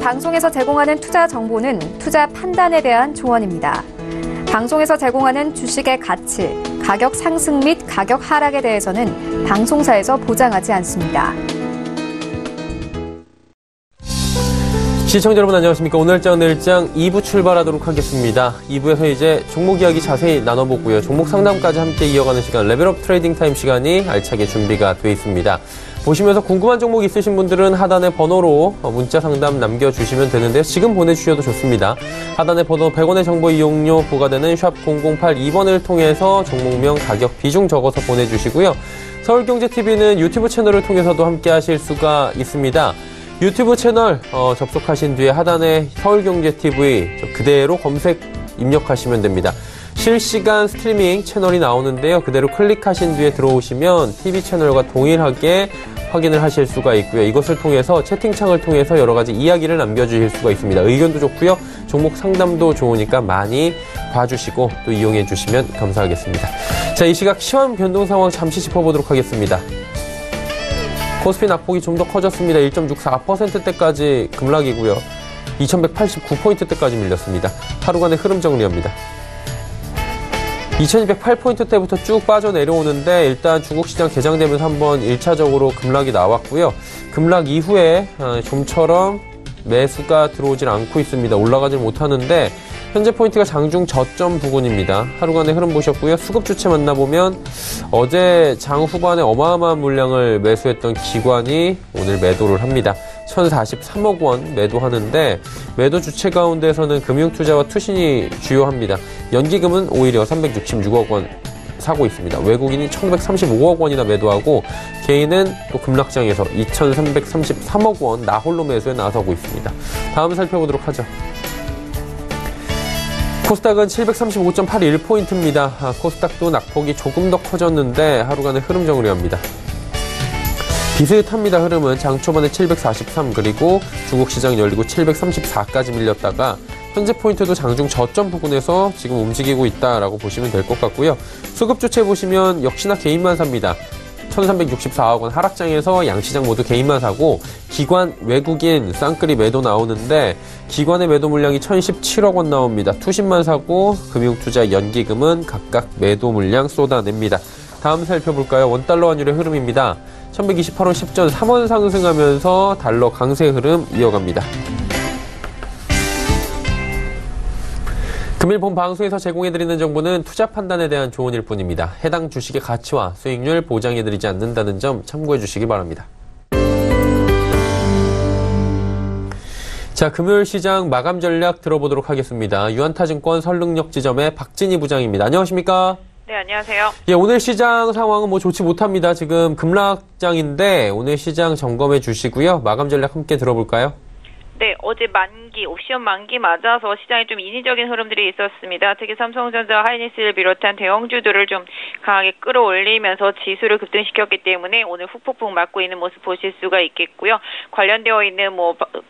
방송에서 제공하는 투자 정보는 투자 판단에 대한 조언입니다. 방송에서 제공하는 주식의 가치, 가격 상승 및 가격 하락에 대해서는 방송사에서 보장하지 않습니다. 시청자 여러분 안녕하십니까. 오늘장 내일장 2부 출발하도록 하겠습니다. 2부에서 이제 종목 이야기 자세히 나눠보고요. 종목 상담까지 함께 이어가는 시간 레벨업 트레이딩 타임 시간이 알차게 준비가 되어 있습니다. 보시면서 궁금한 종목 있으신 분들은 하단의 번호로 문자 상담 남겨주시면 되는데요. 지금 보내주셔도 좋습니다. 하단의 번호 100원의 정보 이용료 부과되는 샵 0082번을 통해서 종목명 가격 비중 적어서 보내주시고요. 서울경제TV는 유튜브 채널을 통해서도 함께 하실 수가 있습니다. 유튜브 채널 접속하신 뒤에 하단에 서울경제TV 그대로 검색 입력하시면 됩니다. 실시간 스트리밍 채널이 나오는데요. 그대로 클릭하신 뒤에 들어오시면 TV 채널과 동일하게 확인을 하실 수가 있고요. 이것을 통해서 채팅창을 통해서 여러 가지 이야기를 남겨주실 수가 있습니다. 의견도 좋고요. 종목 상담도 좋으니까 많이 봐주시고 또 이용해 주시면 감사하겠습니다. 자, 이 시각 시황 변동 상황 잠시 짚어보도록 하겠습니다. 코스피 낙폭이 좀 더 커졌습니다. 1.64%대까지 급락이고요. 2189포인트대까지 밀렸습니다. 하루간의 흐름 정리합니다. 2208포인트대부터 쭉 빠져내려오는데 일단 중국시장 개장되면서 한번 1차적으로 급락이 나왔고요. 급락 이후에 좀처럼 매수가 들어오질 않고 있습니다. 올라가질 못하는데 현재 포인트가 장중 저점 부근입니다. 하루간의 흐름 보셨고요. 수급 주체 만나보면 어제 장 후반에 어마어마한 물량을 매수했던 기관이 오늘 매도를 합니다. 1043억 원 매도하는데 매도 주체 가운데서는 금융투자와 투신이 주요합니다. 연기금은 오히려 366억 원 사고 있습니다. 외국인이 1135억 원이나 매도하고 개인은 또 급락장에서 2333억 원 나홀로 매수에 나서고 있습니다. 다음 살펴보도록 하죠. 코스닥은 735.81포인트입니다. 코스닥도 낙폭이 조금 더 커졌는데 하루간의 흐름 정리합니다. 비슷합니다. 흐름은 장 초반에 743 그리고 중국시장 열리고 734까지 밀렸다가 현재 포인트도 장중 저점 부근에서 지금 움직이고 있다라고 보시면 될 것 같고요. 수급 주체 보시면 역시나 개인만 삽니다. 1364억 원 하락장에서 양시장 모두 개인만 사고 기관 외국인 쌍끌이 매도 나오는데 기관의 매도 물량이 1017억 원 나옵니다. 투신만 사고 금융투자 연기금은 각각 매도 물량 쏟아냅니다. 다음 살펴볼까요? 원달러 환율의 흐름입니다. 1128원 10전 3원 상승하면서 달러 강세 흐름 이어갑니다. 금일 본 방송에서 제공해드리는 정보는 투자 판단에 대한 조언일 뿐입니다. 해당 주식의 가치와 수익률 보장해드리지 않는다는 점 참고해 주시기 바랍니다. 자, 금요일 시장 마감 전략 들어보도록 하겠습니다. 유한타증권 설릉역 지점의 박진희 부장입니다. 안녕하십니까? 네, 안녕하세요. 예, 오늘 시장 상황은 좋지 못합니다. 지금 급락장인데 오늘 시장 점검해 주시고요. 마감 전략 함께 들어볼까요? 네, 어제 옵션 만기 맞아서 시장에 좀 인위적인 흐름들이 있었습니다. 특히 삼성전자, 하이닉스를 비롯한 대형주들을 좀 강하게 끌어올리면서 지수를 급등시켰기 때문에 오늘 훅폭풍 맞고 있는 모습 보실 수가 있겠고요. 관련되어 있는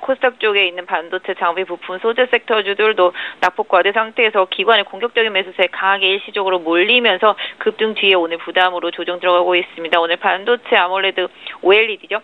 코스닥 쪽에 있는 반도체, 장비, 부품, 소재 섹터주들도 낙폭 과대 상태에서 기관의 공격적인 매수세에 강하게 일시적으로 몰리면서 급등 뒤에 오늘 부담으로 조정 들어가고 있습니다. 오늘 반도체, 아몰레드, OLED죠.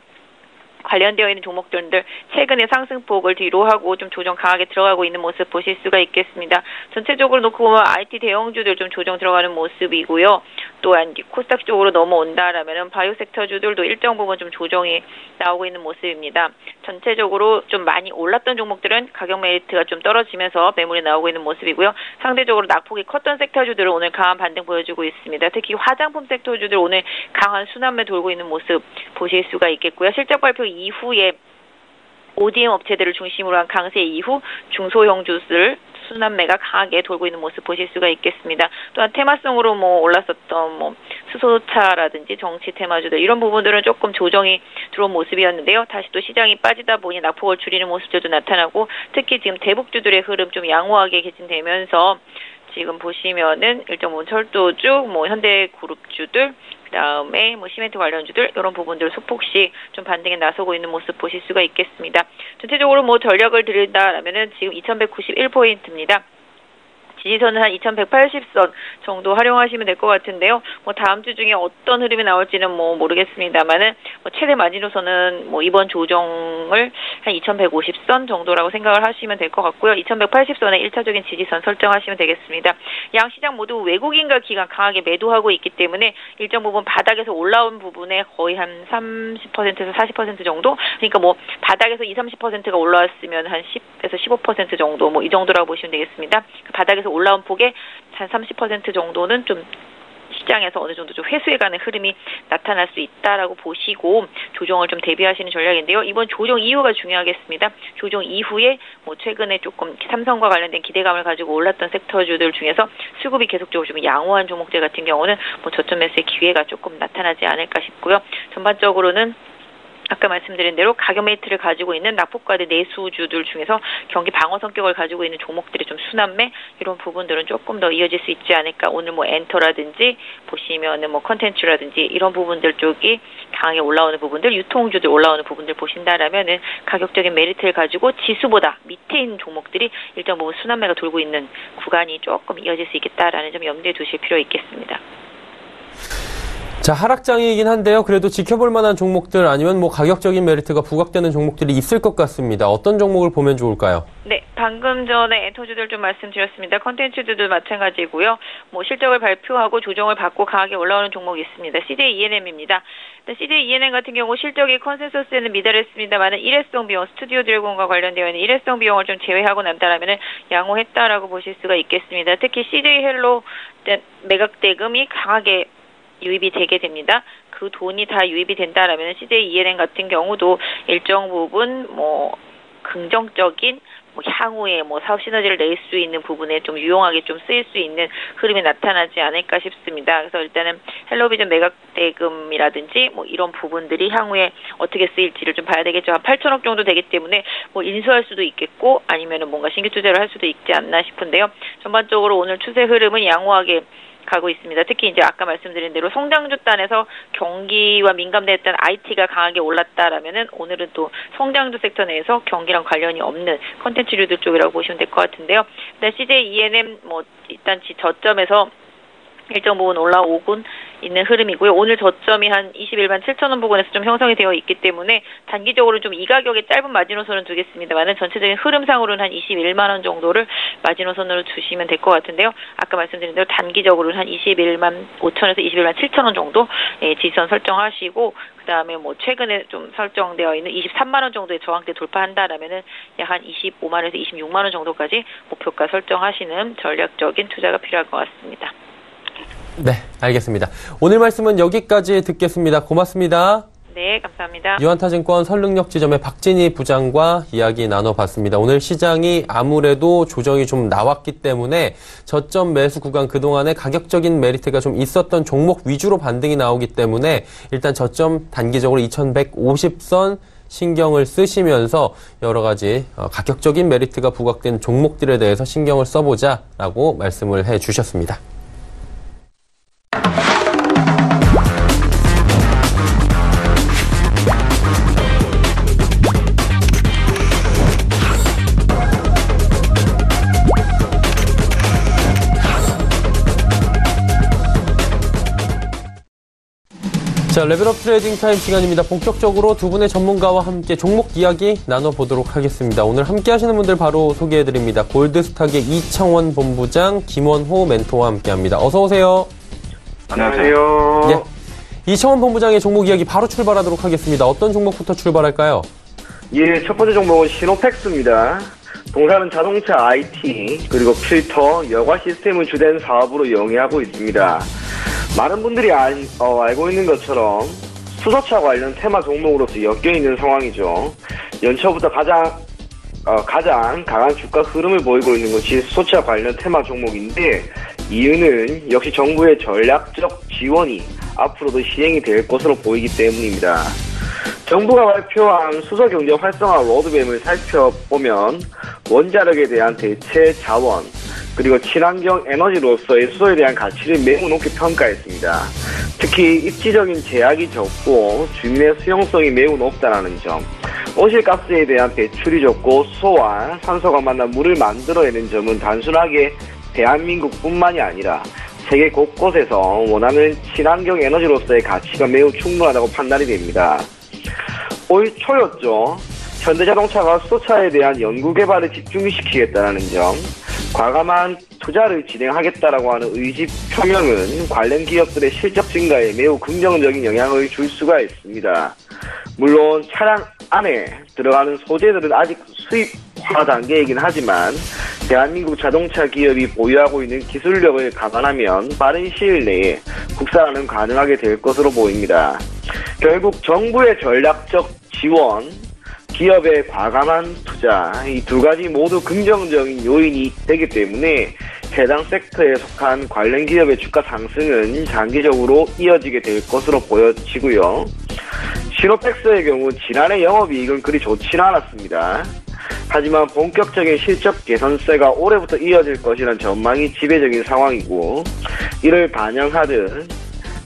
관련되어 있는 종목들들 최근에 상승폭을 뒤로 하고 좀 조정 강하게 들어가고 있는 모습 보실 수가 있겠습니다. 전체적으로 놓고 보면 IT 대형주들 좀 조정 들어가는 모습이고요. 또한 코스닥 쪽으로 넘어온다라면은 바이오 섹터주들도 일정 부분 좀 조정이 나오고 있는 모습입니다. 전체적으로 좀 많이 올랐던 종목들은 가격 메리트가 좀 떨어지면서 매물이 나오고 있는 모습이고요. 상대적으로 낙폭이 컸던 섹터주들은 오늘 강한 반등 보여주고 있습니다. 특히 화장품 섹터주들 오늘 강한 순환매 돌고 있는 모습 보실 수가 있겠고요. 실적 발표 이후에 ODM 업체들을 중심으로 한 강세 이후 중소형 주들 순환매가 강하게 돌고 있는 모습 보실 수가 있겠습니다. 또한 테마성으로 올랐었던 수소차라든지 정치 테마주들 이런 부분들은 조금 조정이 들어온 모습이었는데요. 다시 또 시장이 빠지다 보니 낙폭을 줄이는 모습들도 나타나고 특히 지금 대북주들의 흐름 좀 양호하게 개진되면서 지금 보시면은 일정 부분 철도주, 현대그룹주들, 그다음에 시멘트 관련주들 이런 부분들 소폭씩 좀 반등에 나서고 있는 모습 보실 수가 있겠습니다. 전체적으로 전략을 드린다라면은 지금 2191포인트입니다. 지지선은 한 2180선 정도 활용하시면 될 것 같은데요. 뭐 다음 주 중에 어떤 흐름이 나올지는 뭐 모르겠습니다만은 뭐 최대 마지노선은 뭐 이번 조정을 한 2150선 정도라고 생각을 하시면 될 것 같고요. 2180선에 1차적인 지지선 설정하시면 되겠습니다. 양 시장 모두 외국인과 기관 강하게 매도하고 있기 때문에 일정 부분 바닥에서 올라온 부분에 거의 한 30%에서 40% 정도? 그러니까 뭐 바닥에서 20-30%가 올라왔으면 한 10에서 15% 정도 뭐 이 정도라고 보시면 되겠습니다. 그 바닥에서 올라온 폭의 한 30% 정도는 좀 시장에서 어느 정도 좀 회수해가는 흐름이 나타날 수 있다라고 보시고 조정을 좀 대비하시는 전략인데요. 이번 조정 이후가 중요하겠습니다. 조정 이후에 뭐 최근에 조금 삼성과 관련된 기대감을 가지고 올랐던 섹터주들 중에서 수급이 계속적으로 좀 양호한 종목들 같은 경우는 뭐 저점 매수의 기회가 조금 나타나지 않을까 싶고요. 전반적으로는 아까 말씀드린 대로 가격 메리트를 가지고 있는 낙폭과대 내수주들 중에서 경기 방어 성격을 가지고 있는 종목들이 좀 순환매 이런 부분들은 조금 더 이어질 수 있지 않을까. 오늘 뭐 엔터라든지 보시면은 뭐 컨텐츠라든지 이런 부분들 쪽이 강하게 올라오는 부분들, 유통주들 올라오는 부분들 보신다라면은 가격적인 메리트를 가지고 지수보다 밑에 있는 종목들이 일정 부분 순환매가 돌고 있는 구간이 조금 이어질 수 있겠다라는 점 염두에 두실 필요 있겠습니다. 자, 하락장이긴 한데요. 그래도 지켜볼 만한 종목들 아니면 뭐 가격적인 메리트가 부각되는 종목들이 있을 것 같습니다. 어떤 종목을 보면 좋을까요? 네, 방금 전에 엔터주들 좀 말씀드렸습니다. 컨텐츠들도 마찬가지고요. 뭐 실적을 발표하고 조정을 받고 강하게 올라오는 종목이 있습니다. CJ ENM입니다. CJ ENM 같은 경우 실적이 컨센서스에는 미달했습니다만은 일회성 비용, 스튜디오 드래곤과 관련되어 있는 일회성 비용을 좀 제외하고 난다라면은 양호했다라고 보실 수가 있겠습니다. 특히 CJ 헬로 매각 대금이 강하게 유입이 되게 됩니다. 그 돈이 다 유입이 된다라면 CJ ENM 같은 경우도 일정 부분 뭐 긍정적인 뭐 향후에 뭐 사업 시너지를 낼 수 있는 부분에 좀 유용하게 좀 쓰일 수 있는 흐름이 나타나지 않을까 싶습니다. 그래서 일단은 헬로비전 매각 대금이라든지 뭐 이런 부분들이 향후에 어떻게 쓰일지를 좀 봐야 되겠죠. 한 8천억 정도 되기 때문에 뭐 인수할 수도 있겠고 아니면은 뭔가 신규 투자를 할 수도 있지 않나 싶은데요. 전반적으로 오늘 추세 흐름은 양호하게 가고 있습니다. 특히 이제 아까 말씀드린 대로 성장주 단에서 경기와 민감됐던 IT가 강하게 올랐다라면은 오늘은 또 성장주 섹터 내에서 경기랑 관련이 없는 컨텐츠류들 쪽이라고 보시면 될 것 같은데요. 일단 CJ ENM 뭐 일단 저점에서 일정 부분 올라오곤 있는 흐름이고요. 오늘 저점이 한 21만 7천 원 부근에서 좀 형성이 되어 있기 때문에 단기적으로 좀 이 가격에 짧은 마지노선은 두겠습니다만은 전체적인 흐름상으로는 한 21만 원 정도를 마지노선으로 두시면 될 것 같은데요. 아까 말씀드린 대로 단기적으로는 한 21만 5천에서 21만 7천 원 정도 지지선 설정하시고 그다음에 뭐 최근에 좀 설정되어 있는 23만 원 정도의 저항대 돌파한다라면은 약 한 25만 원에서 26만 원 정도까지 목표가 설정하시는 전략적인 투자가 필요할 것 같습니다. 네, 알겠습니다. 오늘 말씀은 여기까지 듣겠습니다. 고맙습니다. 네, 감사합니다. 유한타증권 설릉역지점의 박진희 부장과 이야기 나눠봤습니다. 오늘 시장이 아무래도 조정이 좀 나왔기 때문에 저점 매수 구간 그동안에 가격적인 메리트가 좀 있었던 종목 위주로 반등이 나오기 때문에 일단 저점 단기적으로 2150선 신경을 쓰시면서 여러 가지 가격적인 메리트가 부각된 종목들에 대해서 신경을 써보자라고 말씀을 해주셨습니다. 자, 레벨업 트레이딩 타임 시간입니다. 본격적으로 두 분의 전문가와 함께 종목 이야기 나눠보도록 하겠습니다. 오늘 함께 하시는 분들 바로 소개해드립니다. 골드스탁의 이창원 본부장, 김원호 멘토와 함께합니다. 어서 오세요. 안녕하세요. 예, 이창원 본부장의 종목 이야기 바로 출발하도록 하겠습니다. 어떤 종목부터 출발할까요? 예, 첫 번째 종목은 시노팩스입니다. 동사는 자동차 IT, 그리고 필터, 여과 시스템을 주된 사업으로 영위하고 있습니다. 많은 분들이 알고 있는 것처럼 수소차 관련 테마 종목으로서 엮여있는 상황이죠. 연초부터 가장 강한 주가 흐름을 보이고 있는 것이 수소차 관련 테마 종목인데 이유는 역시 정부의 전략적 지원이 앞으로도 시행이 될 것으로 보이기 때문입니다. 정부가 발표한 수소경제 활성화 로드맵을 살펴보면 원자력에 대한 대체 자원, 그리고 친환경 에너지로서의 수소에 대한 가치를 매우 높게 평가했습니다. 특히 입지적인 제약이 적고 주민의 수용성이 매우 높다는 점, 오실가스에 대한 배출이 적고 수소와 산소가 만난 물을 만들어내는 점은 단순하게 대한민국뿐만이 아니라 세계 곳곳에서 원하는 친환경 에너지로서의 가치가 매우 충분하다고 판단이 됩니다. 올 초였죠. 현대자동차가 수소차에 대한 연구개발을 집중시키겠다는 점, 과감한 투자를 진행하겠다라고 하는 의지 표명은 관련 기업들의 실적 증가에 매우 긍정적인 영향을 줄 수가 있습니다. 물론 차량 안에 들어가는 소재들은 아직 수입화 단계이긴 하지만 대한민국 자동차 기업이 보유하고 있는 기술력을 감안하면 빠른 시일 내에 국산화는 가능하게 될 것으로 보입니다. 결국 정부의 전략적 지원, 기업의 과감한 투자, 이 두 가지 모두 긍정적인 요인이 되기 때문에 해당 섹터에 속한 관련 기업의 주가 상승은 장기적으로 이어지게 될 것으로 보여지고요. 시노펙스의 경우 지난해 영업이익은 그리 좋지는 않았습니다. 하지만 본격적인 실적 개선세가 올해부터 이어질 것이라는 전망이 지배적인 상황이고, 이를 반영하듯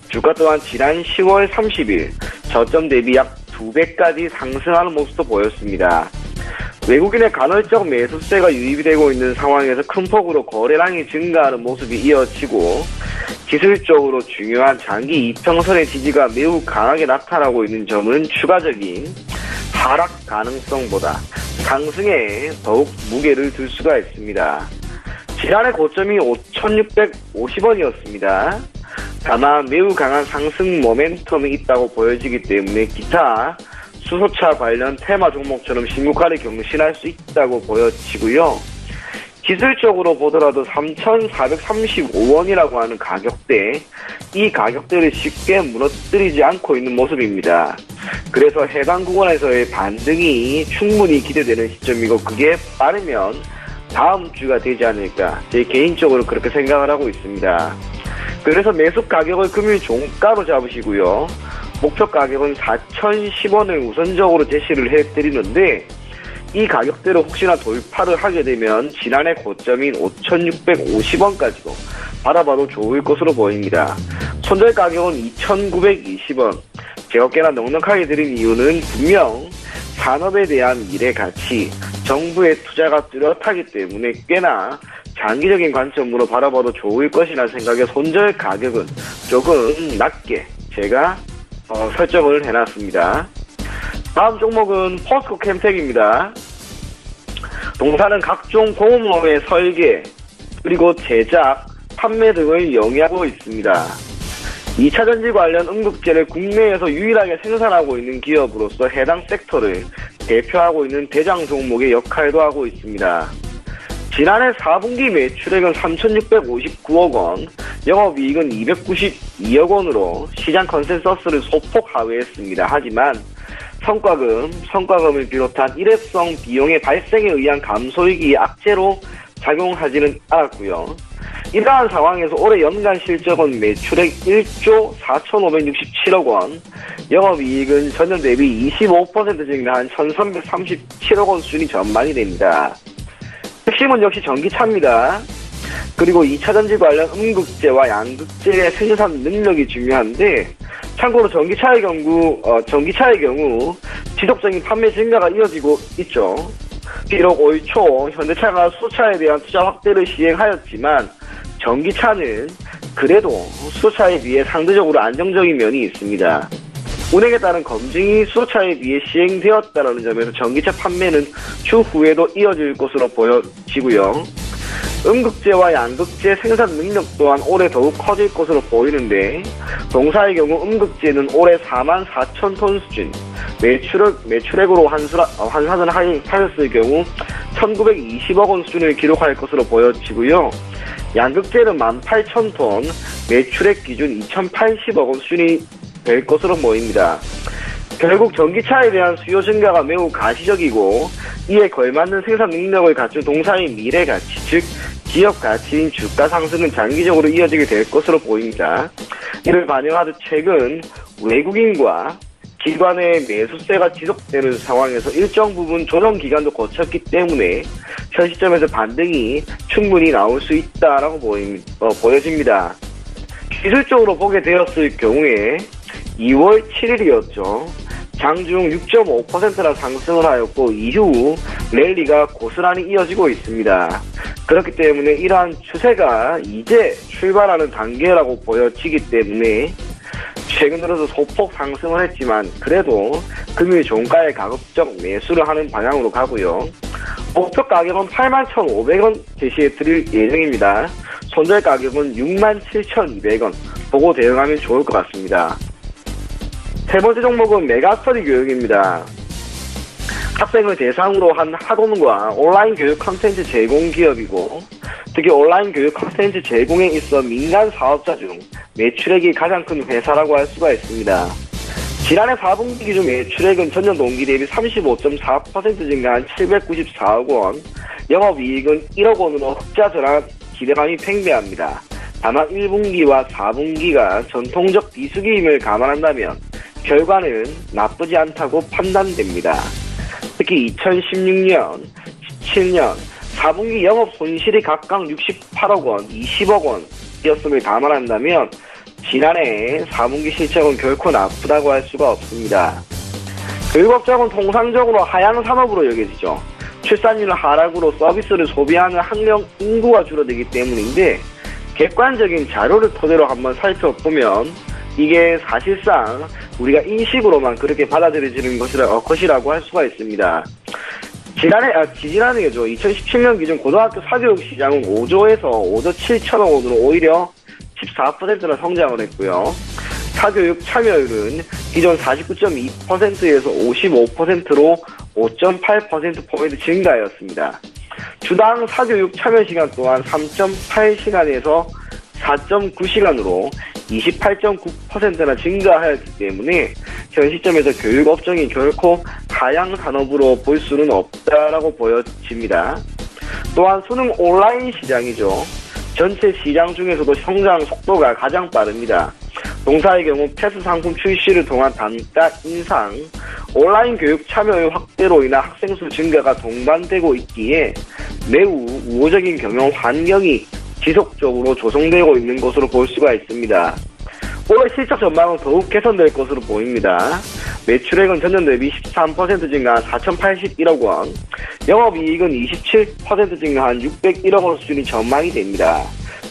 주가 또한 지난 10월 30일 저점 대비 약 2배까지 상승하는 모습도 보였습니다. 외국인의 간헐적 매수세가 유입이 되고 있는 상황에서 큰 폭으로 거래량이 증가하는 모습이 이어지고, 기술적으로 중요한 장기 이평선의 지지가 매우 강하게 나타나고 있는 점은 추가적인 하락 가능성보다 상승에 더욱 무게를 둘 수가 있습니다. 지난해 고점이 5,650원이었습니다. 다만 매우 강한 상승 모멘텀이 있다고 보여지기 때문에 기타 수소차 관련 테마 종목처럼 신고가를 경신할 수 있다고 보여지고요. 기술적으로 보더라도 3,435원이라고 하는 가격대, 이 가격대를 쉽게 무너뜨리지 않고 있는 모습입니다. 그래서 해당 구간에서의 반등이 충분히 기대되는 시점이고, 그게 빠르면 다음 주가 되지 않을까, 제 개인적으로 그렇게 생각을 하고 있습니다. 그래서 매수 가격을 금일 종가로 잡으시고요. 목표 가격은 4,010원을 우선적으로 제시를 해드리는데, 이 가격대로 혹시나 돌파를 하게 되면 지난해 고점인 5,650원까지도 바라봐도 좋을 것으로 보입니다. 손절 가격은 2,920원. 제가 꽤나 넉넉하게 드린 이유는 분명 산업에 대한 미래 가치, 정부의 투자가 뚜렷하기 때문에 꽤나 장기적인 관점으로 바라봐도 좋을 것이라는 생각에 손절 가격은 조금 낮게 제가 설정을 해놨습니다. 다음 종목은 포스코 캠텍입니다. 동사는 각종 공업의 설계, 그리고 제작, 판매 등을 영위하고 있습니다. 2차전지 관련 음극재를 국내에서 유일하게 생산하고 있는 기업으로서 해당 섹터를 대표하고 있는 대장 종목의 역할도 하고 있습니다. 지난해 4분기 매출액은 3,659억 원, 영업이익은 292억 원으로 시장 컨센서스를 소폭 하회했습니다. 하지만 성과금을 비롯한 일회성 비용의 발생에 의한 감소이기 악재로 작용하지는 않았고요. 이러한 상황에서 올해 연간 실적은 매출액 1조 4,567억 원, 영업이익은 전년 대비 25% 증가한 1,337억 원 수준이 전망이 됩니다. 핵심은 역시 전기차입니다. 그리고 2차전지 관련 음극재와 양극재의 생산 능력이 중요한데, 참고로 전기차의 경우 지속적인 판매 증가가 이어지고 있죠. 비록 올 초 현대차가 수소차에 대한 투자 확대를 시행하였지만 전기차는 그래도 수소차에 비해 상대적으로 안정적인 면이 있습니다. 운행에 따른 검증이 수소차에 비해 시행되었다는 점에서 전기차 판매는 추후에도 이어질 것으로 보여지고요. 음극재와 양극재 생산 능력 또한 올해 더욱 커질 것으로 보이는데, 동사의 경우 음극재는 올해 44,000톤 수준, 매출액으로 환산을 하였을 경우 1,920억 원 수준을 기록할 것으로 보여지고요. 양극재는 18,000톤, 매출액 기준 2,080억 원 수준이 될 것으로 보입니다. 결국 전기차에 대한 수요 증가가 매우 가시적이고, 이에 걸맞는 생산 능력을 갖춘 동사의 미래 가치, 즉 기업 가치인 주가 상승은 장기적으로 이어지게 될 것으로 보입니다. 이를 반영하듯 최근 외국인과 기관의 매수세가 지속되는 상황에서 일정 부분 조정 기간도 거쳤기 때문에 현 시점에서 반등이 충분히 나올 수 있다라고 보여집니다. 기술적으로 보게 되었을 경우에 2월 7일이었죠. 장중 6.5%나 상승을 하였고, 이후 랠리가 고스란히 이어지고 있습니다. 그렇기 때문에 이러한 추세가 이제 출발하는 단계라고 보여지기 때문에 최근 들어서 소폭 상승을 했지만 그래도 금일 종가에 가급적 매수를 하는 방향으로 가고요. 목표 가격은 81,500원 제시해 드릴 예정입니다. 손절 가격은 67,200원 보고 대응하면 좋을 것 같습니다. 세 번째 종목은 메가스터디 교육입니다. 학생을 대상으로 한 학원과 온라인 교육 콘텐츠 제공 기업이고 특히 온라인 교육 콘텐츠 제공에 있어 민간 사업자 중 매출액이 가장 큰 회사라고 할 수가 있습니다. 지난해 4분기 기준 매출액은 전년 동기 대비 35.4% 증가한 794억 원, 영업이익은 1억 원으로 흑자 전환 기대감이 팽배합니다. 다만 1분기와 4분기가 전통적 비수기임을 감안한다면 결과는 나쁘지 않다고 판단됩니다. 특히 2016년, 17년 4분기 영업 손실이 각각 68억 원, 20억 원이었음을 감안한다면 지난해 4분기 실적은 결코 나쁘다고 할 수가 없습니다. 교육업종은 통상적으로 하향 산업으로 여겨지죠. 출산율 하락으로 서비스를 소비하는 학령 인구가 줄어들기 때문인데 객관적인 자료를 토대로 한번 살펴보면 이게 사실상 우리가 인식으로만 그렇게 받아들여지는 것이라고 할 수가 있습니다. 지지난해죠. 2017년 기준 고등학교 사교육 시장은 5조에서 5조 7천억 원으로 오히려 14%나 성장을 했고요. 사교육 참여율은 기존 49.2%에서 55%로 5.8%포인트 증가하였습니다. 주당 사교육 참여 시간 또한 3.8시간에서 4.9시간으로 28.9%나 증가하였기 때문에 현 시점에서 교육업종이 결코 하향 산업으로 볼 수는 없다라고 보여집니다. 또한 수능 온라인 시장이죠. 전체 시장 중에서도 성장 속도가 가장 빠릅니다. 동사의 경우 패스 상품 출시를 통한 단가 인상, 온라인 교육 참여율 확대로 인한 학생 수 증가가 동반되고 있기에 매우 우호적인 경영 환경이 지속적으로 조성되고 있는 것으로 볼 수가 있습니다. 올해 실적 전망은 더욱 개선될 것으로 보입니다. 매출액은 전년 대비 13% 증가한 4,081억 원, 영업이익은 27% 증가한 601억 원 수준이 전망이 됩니다.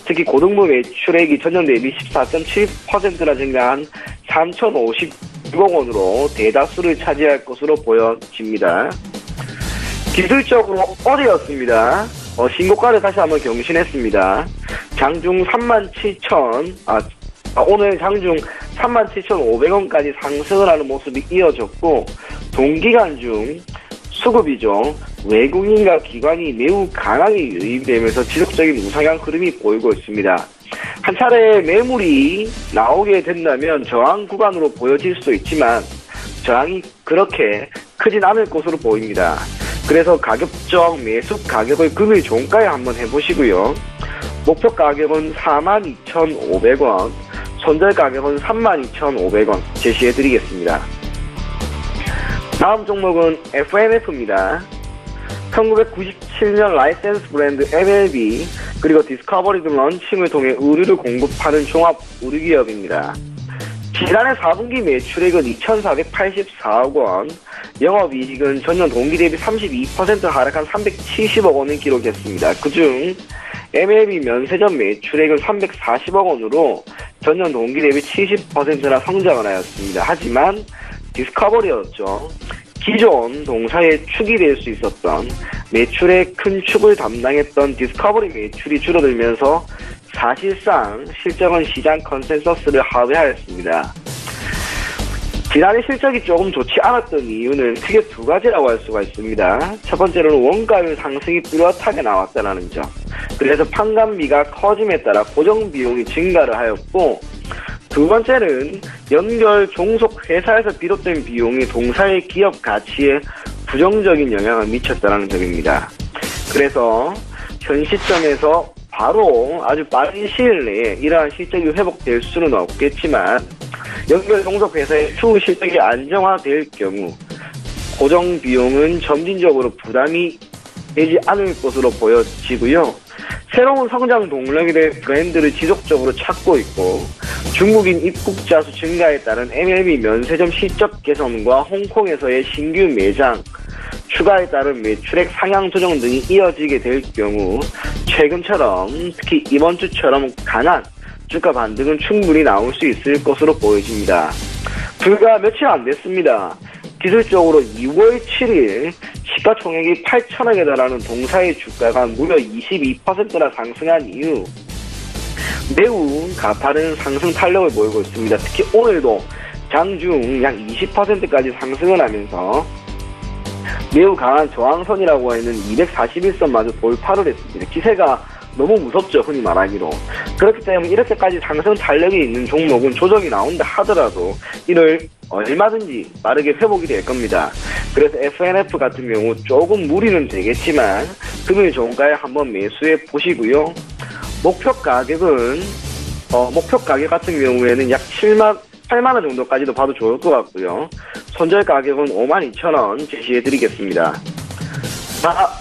특히 고등부 매출액이 전년 대비 14.7%나 증가한 3,056억 원으로 대다수를 차지할 것으로 보여집니다. 기술적으로 어제였습니다. 신고가를 다시 한번 경신했습니다. 장중 37,000, 오늘 장중 37,500원까지 상승을 하는 모습이 이어졌고, 동기간 중 수급이죠. 외국인과 기관이 매우 강하게 유입되면서 지속적인 우상향 흐름이 보이고 있습니다. 한 차례 매물이 나오게 된다면 저항 구간으로 보여질 수도 있지만 저항이 그렇게 크진 않을 것으로 보입니다. 그래서 가격적 매수 가격을 금일 종가에 한번 해보시고요. 목표 가격은 42,500원, 손절 가격은 32,500원 제시해드리겠습니다. 다음 종목은 FMF입니다. 1997년 라이센스 브랜드 MLB 그리고 디스커버리 등 런칭을 통해 의류를 공급하는 종합 의류기업입니다. 지난해 4분기 매출액은 2,484억 원, 영업이익은 전년 동기 대비 32% 하락한 370억 원을 기록했습니다. 그중 MLB 면세점 매출액은 340억 원으로 전년 동기 대비 70%나 성장을 하였습니다. 하지만 디스커버리였죠. 기존 동사의 축이 될 수 있었던 매출의 큰 축을 담당했던 디스커버리 매출이 줄어들면서 사실상 실적은 시장 컨센서스를 하회하였습니다. 지난해 실적이 조금 좋지 않았던 이유는 크게 두 가지라고 할 수가 있습니다. 첫 번째로는 원가율 상승이 뚜렷하게 나왔다는 점. 그래서 판관비가 커짐에 따라 고정 비용이 증가를 하였고, 두 번째는 연결 종속 회사에서 비롯된 비용이 동사의 기업 가치에 부정적인 영향을 미쳤다는 점입니다. 그래서 현 시점에서 바로 아주 빠른 시일 내에 이러한 실적이 회복될 수는 없겠지만 연결 종속 회사의 추후 실적이 안정화될 경우 고정 비용은 점진적으로 부담이 되지 않을 것으로 보여지고요. 새로운 성장 동력이 될 브랜드를 지속적으로 찾고 있고, 중국인 입국자 수 증가에 따른 MLB 면세점 실적 개선과 홍콩에서의 신규 매장 추가 주가에 따른 매출액 상향 조정 등이 이어지게 될 경우 최근처럼 특히 이번 주처럼 강한 주가 반등은 충분히 나올 수 있을 것으로 보여집니다. 불과 며칠 안 됐습니다. 기술적으로 2월 7일 시가총액이 8천억에 달하는 동사의 주가가 무려 22%나 상승한 이후 매우 가파른 상승 탄력을 보이고 있습니다. 특히 오늘도 장중 약 20%까지 상승을 하면서 매우 강한 저항선이라고 하는 241선마저 돌파를 했습니다. 기세가 너무 무섭죠, 흔히 말하기로. 그렇기 때문에 이렇게까지 상승 탄력이 있는 종목은 조정이 나온다 하더라도 이를 얼마든지 빠르게 회복이 될 겁니다. 그래서 FNF 같은 경우 조금 무리는 되겠지만 금일 종가에 한번 매수해 보시고요. 목표 가격 같은 경우에는 약 8만원 정도까지도 봐도 좋을 것 같고요. 손절 가격은 52,000원 제시해 드리겠습니다.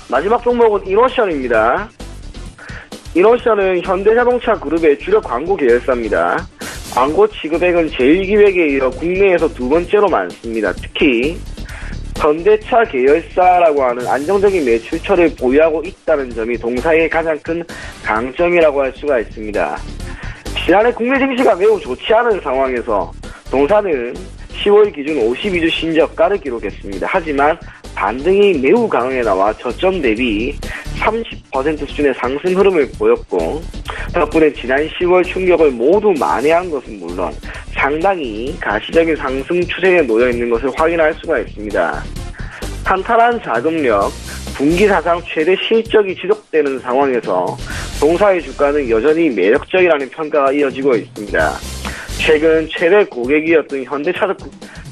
마지막 종목은 이노션입니다. 이노션은 현대자동차 그룹의 주력 광고 계열사입니다. 광고 취급액은 제1기획에 이어 국내에서 두 번째로 많습니다. 특히 현대차 계열사라고 하는 안정적인 매출처를 보유하고 있다는 점이 동사의 가장 큰 강점이라고 할 수가 있습니다. 지난해 국내 증시가 매우 좋지 않은 상황에서 동사는 10월 기준 52주 신저가를 기록했습니다. 하지만 반등이 매우 강하게 나와 저점 대비 30% 수준의 상승 흐름을 보였고 덕분에 지난 10월 충격을 모두 만회한 것은 물론 상당히 가시적인 상승 추세에 놓여있는 것을 확인할 수가 있습니다. 탄탄한 자금력, 분기 사상 최대 실적이 지속되는 상황에서 동사의 주가는 여전히 매력적이라는 평가가 이어지고 있습니다. 최근 최대 고객이었던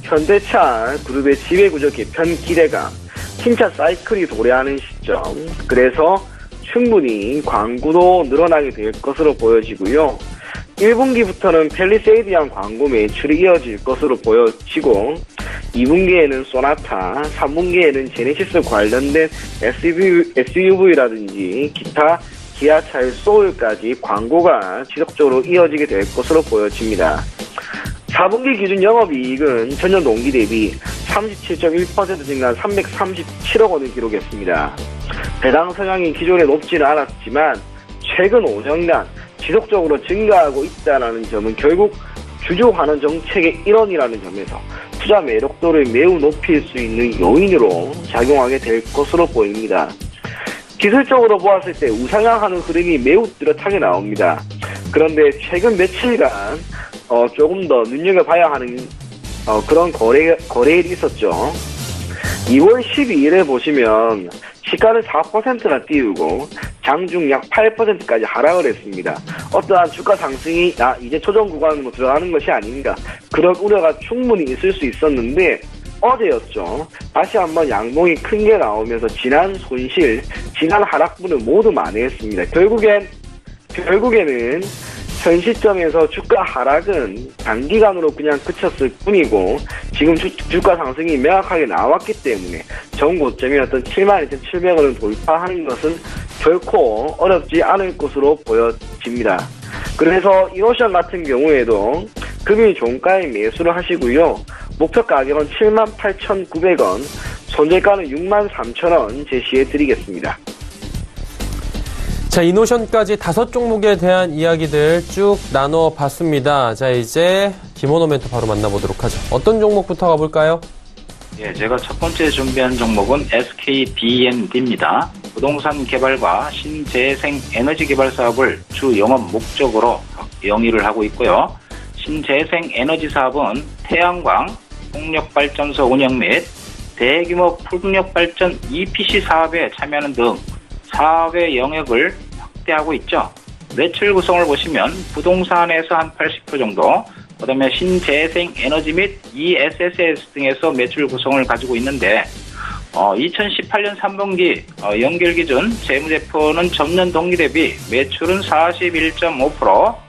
현대차 그룹의 지배구조 개편 기대감, 신차 사이클이 도래하는 시점, 그래서 충분히 광고도 늘어나게 될 것으로 보여지고요. 1분기부터는 펠리세이드형 광고 매출이 이어질 것으로 보여지고 2분기에는 소나타, 3분기에는 제네시스 관련된 SUV라든지 기타 기아차의 소울까지 광고가 지속적으로 이어지게 될 것으로 보여집니다. 4분기 기준 영업이익은 전년 동기 대비 37.1% 증가한 337억 원을 기록했습니다. 배당 성향이 기존에 높지는 않았지만 최근 5년간 지속적으로 증가하고 있다는 점은 결국 주주 환원 정책의 일원이라는 점에서 투자 매력도를 매우 높일 수 있는 요인으로 작용하게 될 것으로 보입니다. 기술적으로 보았을 때 우상향하는 흐름이 매우 뚜렷하게 나옵니다. 그런데 최근 며칠간 조금 더 눈여겨봐야 하는 그런 거래일이 있었죠. 2월 12일에 보시면 시가를 4%나 띄우고 장중 약 8%까지 하락을 했습니다. 어떠한 주가 상승이 이제 조정 구간으로 들어가는 것이 아닌가, 그런 우려가 충분히 있을 수 있었는데 어제였죠. 다시 한번 양봉이 큰 게 나오면서 지난 손실, 지난 하락분을 모두 만회했습니다. 결국에는 현 시점에서 주가 하락은 단기간으로 그냥 그쳤을 뿐이고 지금 주가 상승이 명확하게 나왔기 때문에 전 고점이었던 72,700원을 돌파하는 것은 결코 어렵지 않을 것으로 보여집니다. 그래서 이노션 같은 경우에도 금일 종가에 매수를 하시고요. 목표 가격은 78,900원, 손절가는 63,000원 제시해 드리겠습니다. 자, 이노션까지 5종목에 대한 이야기들 쭉 나눠봤습니다. 자, 이제 김원호 멘토 바로 만나보도록 하죠. 어떤 종목부터 가볼까요? 예, 제가 첫 번째 준비한 종목은 SKD&D입니다. 부동산 개발과 신재생 에너지 개발 사업을 주 영업 목적으로 영위를 하고 있고요. 신재생 에너지 사업은 태양광, 풍력발전소 운영 및 대규모 풍력발전 EPC 사업에 참여하는 등 사업의 영역을 확대하고 있죠. 매출 구성을 보시면 부동산에서 한 80% 정도, 그 다음에 신재생 에너지 및 ESS 등에서 매출 구성을 가지고 있는데 2018년 3분기 연결 기준 재무제표는 전년 동기 대비 매출은 41.5%,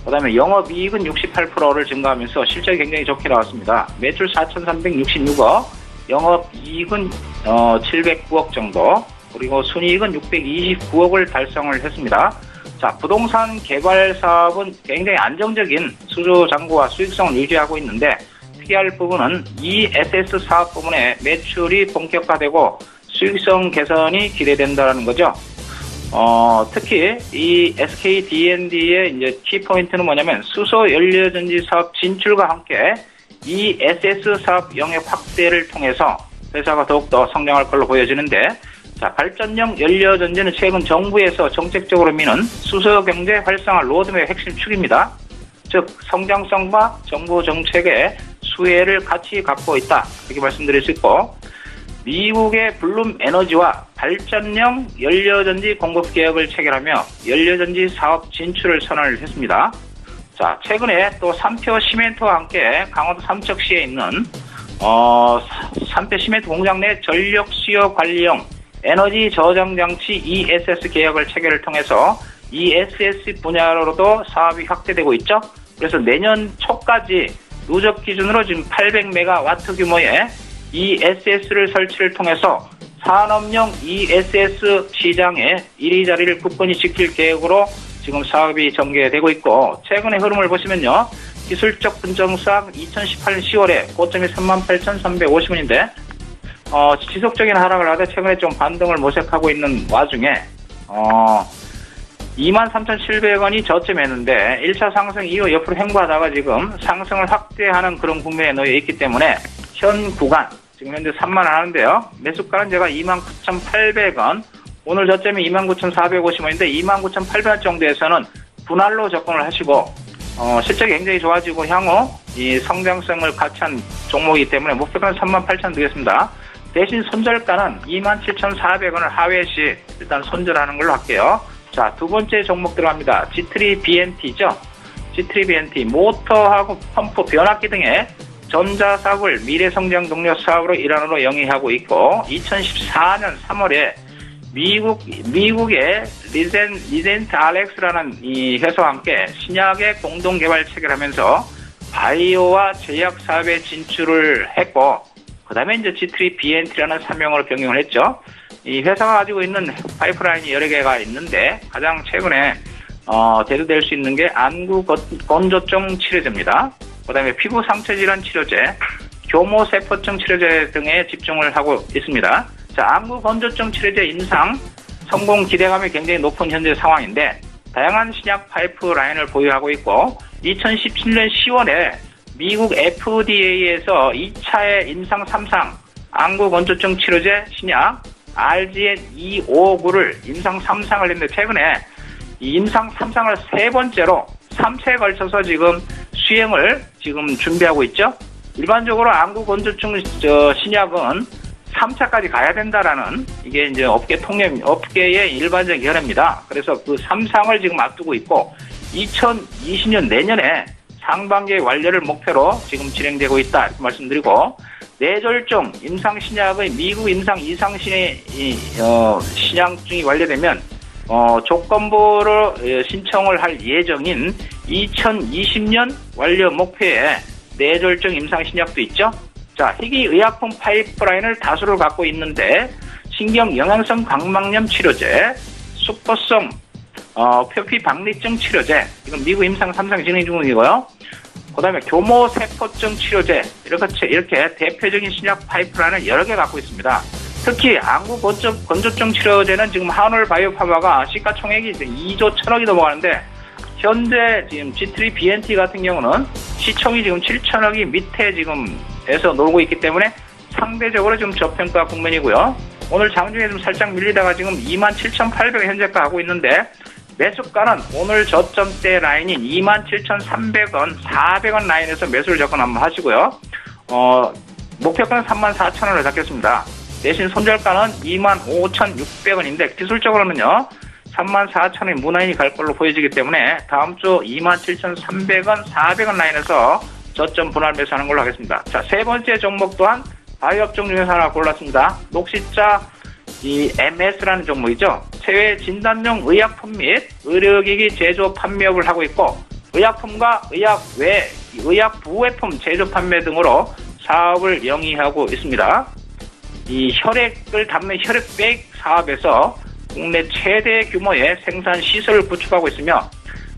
그 다음에 영업이익은 68%를 증가하면서 실적이 굉장히 좋게 나왔습니다. 매출 4,366억, 영업이익은 709억 정도, 그리고 순이익은 629억을 달성을 했습니다. 자, 부동산 개발 사업은 굉장히 안정적인 수주 잔고와 수익성을 유지하고 있는데 특이할 부분은 ESS 사업 부분에 매출이 본격화되고 수익성 개선이 기대된다는 거죠. 특히 이 SK D&D의 이제 키포인트는 뭐냐면 수소 연료전지 사업 진출과 함께 ESS 사업 영역 확대를 통해서 회사가 더욱더 성장할 걸로 보여지는데, 자, 발전용 연료전지는 최근 정부에서 정책적으로 미는 수소 경제 활성화 로드맵의 핵심 축입니다. 즉, 성장성과 정부 정책의 수혜를 같이 갖고 있다, 이렇게 말씀드릴 수 있고, 미국의 블룸 에너지와 발전용 연료전지 공급 계약을 체결하며 연료전지 사업 진출을 선언을 했습니다. 자, 최근에 또 삼표 시멘트와 함께 강원도 삼척시에 있는 삼표 시멘트 공장 내 전력 수요 관리용 에너지 저장 장치 ESS 계약을 체결을 통해서 ESS 분야로도 사업이 확대되고 있죠. 그래서 내년 초까지 누적 기준으로 지금 800메가와트 규모의 ESS를 설치를 통해서 산업용 ESS 시장에 1위 자리를 굳건히 지킬 계획으로 지금 사업이 전개되고 있고, 최근의 흐름을 보시면요. 기술적 분정상 2018년 10월에 고점이 38,350원인데 지속적인 하락을 하다 최근에 좀 반등을 모색하고 있는 와중에 23,700원이 저점이었는데 1차 상승 이후 옆으로 횡보하다가 지금 상승을 확대하는 그런 국면에 놓여 있기 때문에 현 구간 지금 현재 3만 원 하는데요. 매수가는 제가 29,800원, 오늘 저점이 29,450원인데 29,800원 정도에서는 분할로 접근을 하시고 실적이 굉장히 좋아지고 향후 이 성장성을 같이 한 종목이기 때문에 목표가는 38,000원 되겠습니다. 대신 손절가는 27,400원을 하회시 일단 손절하는 걸로 할게요. 자, 두 번째 종목 들어갑니다. G3BNT죠. G3BNT 모터하고 펌프, 변압기 등의 전자사업을 미래성장 동력 사업으로 일환으로 영위하고 있고, 2014년 3월에 미국의 리젠트 RX라는 이 회사와 함께 신약의 공동 개발 체결하면서 바이오와 제약 사업에 진출을 했고, 그 다음에 이제 G3BNT라는 사명으로 변경을 했죠. 이 회사가 가지고 있는 파이프라인이 여러 개가 있는데 가장 최근에 대두될 수 있는 게 안구 건조증 치료제입니다. 그 다음에 피부 상처 질환 치료제, 교모세포증 치료제 등에 집중을 하고 있습니다. 자, 안구 건조증 치료제 임상 성공 기대감이 굉장히 높은 현재 상황인데, 다양한 신약 파이프라인을 보유하고 있고, 2017년 10월에 미국 FDA에서 2차의 임상 3상 안구 건조증 치료제 신약 RGN-259를 임상 3상을 했는데, 최근에 이 임상 3상을 세 번째로 3차에 걸쳐서 지금 수행을 지금 준비하고 있죠. 일반적으로 안구 건조증 신약은 3차까지 가야 된다라는 이게 이제 업계의 일반적인 견해입니다. 그래서 그 3상을 지금 앞두고 있고 2020년 내년에 상반기 완료를 목표로 지금 진행되고 있다 이렇게 말씀드리고, 뇌졸중 임상 신약의 미국 임상 2상 신약증이 완료되면 조건부로 신청을 할 예정인 2020년 완료 목표에 뇌졸중 임상 신약도 있죠. 자, 희귀의약품 파이프라인을 다수를 갖고 있는데 신경 영양성 각막염 치료제, 수포성 표피 박리증 치료제, 이건 미국 임상 3상 진행 중이고요. 그 다음에 교모세포증 치료제, 이렇게 대표적인 신약 파이프라인을 여러 개 갖고 있습니다. 특히 안구 건조증 치료제는 지금 한올바이오파마가 시가총액이 2조 1,000억이 넘어가는데, 현재 지금 G3BNT 같은 경우는 시총이 지금 7,000억이 밑에 지금에서 놀고 있기 때문에 상대적으로 좀 저평가 국면이고요. 오늘 장중에 좀 살짝 밀리다가 지금 27,800원 현재가 하고 있는데, 매수가는 오늘 저점대 라인인 27,300원, 400원 라인에서 매수를 접근 한번 하시고요. 목표가는 34,000원을 잡겠습니다. 대신 손절가는 25,600원인데 기술적으로는요 34,000원이 무난히 갈 걸로 보여지기 때문에 다음 주 27,300원, 400원 라인에서 저점 분할 매수하는 걸로 하겠습니다. 자, 세 번째 종목 또한 바이오업종 중에서 하나 골랐습니다. 녹시자 이 MS라는 종목이죠. 해외 진단용 의약품 및 의료기기 제조 판매업을 하고 있고, 의약품과 의약 부외품 제조 판매 등으로 사업을 영위하고 있습니다. 이 혈액을 담는 혈액백 사업에서 국내 최대 규모의 생산 시설을 구축하고 있으며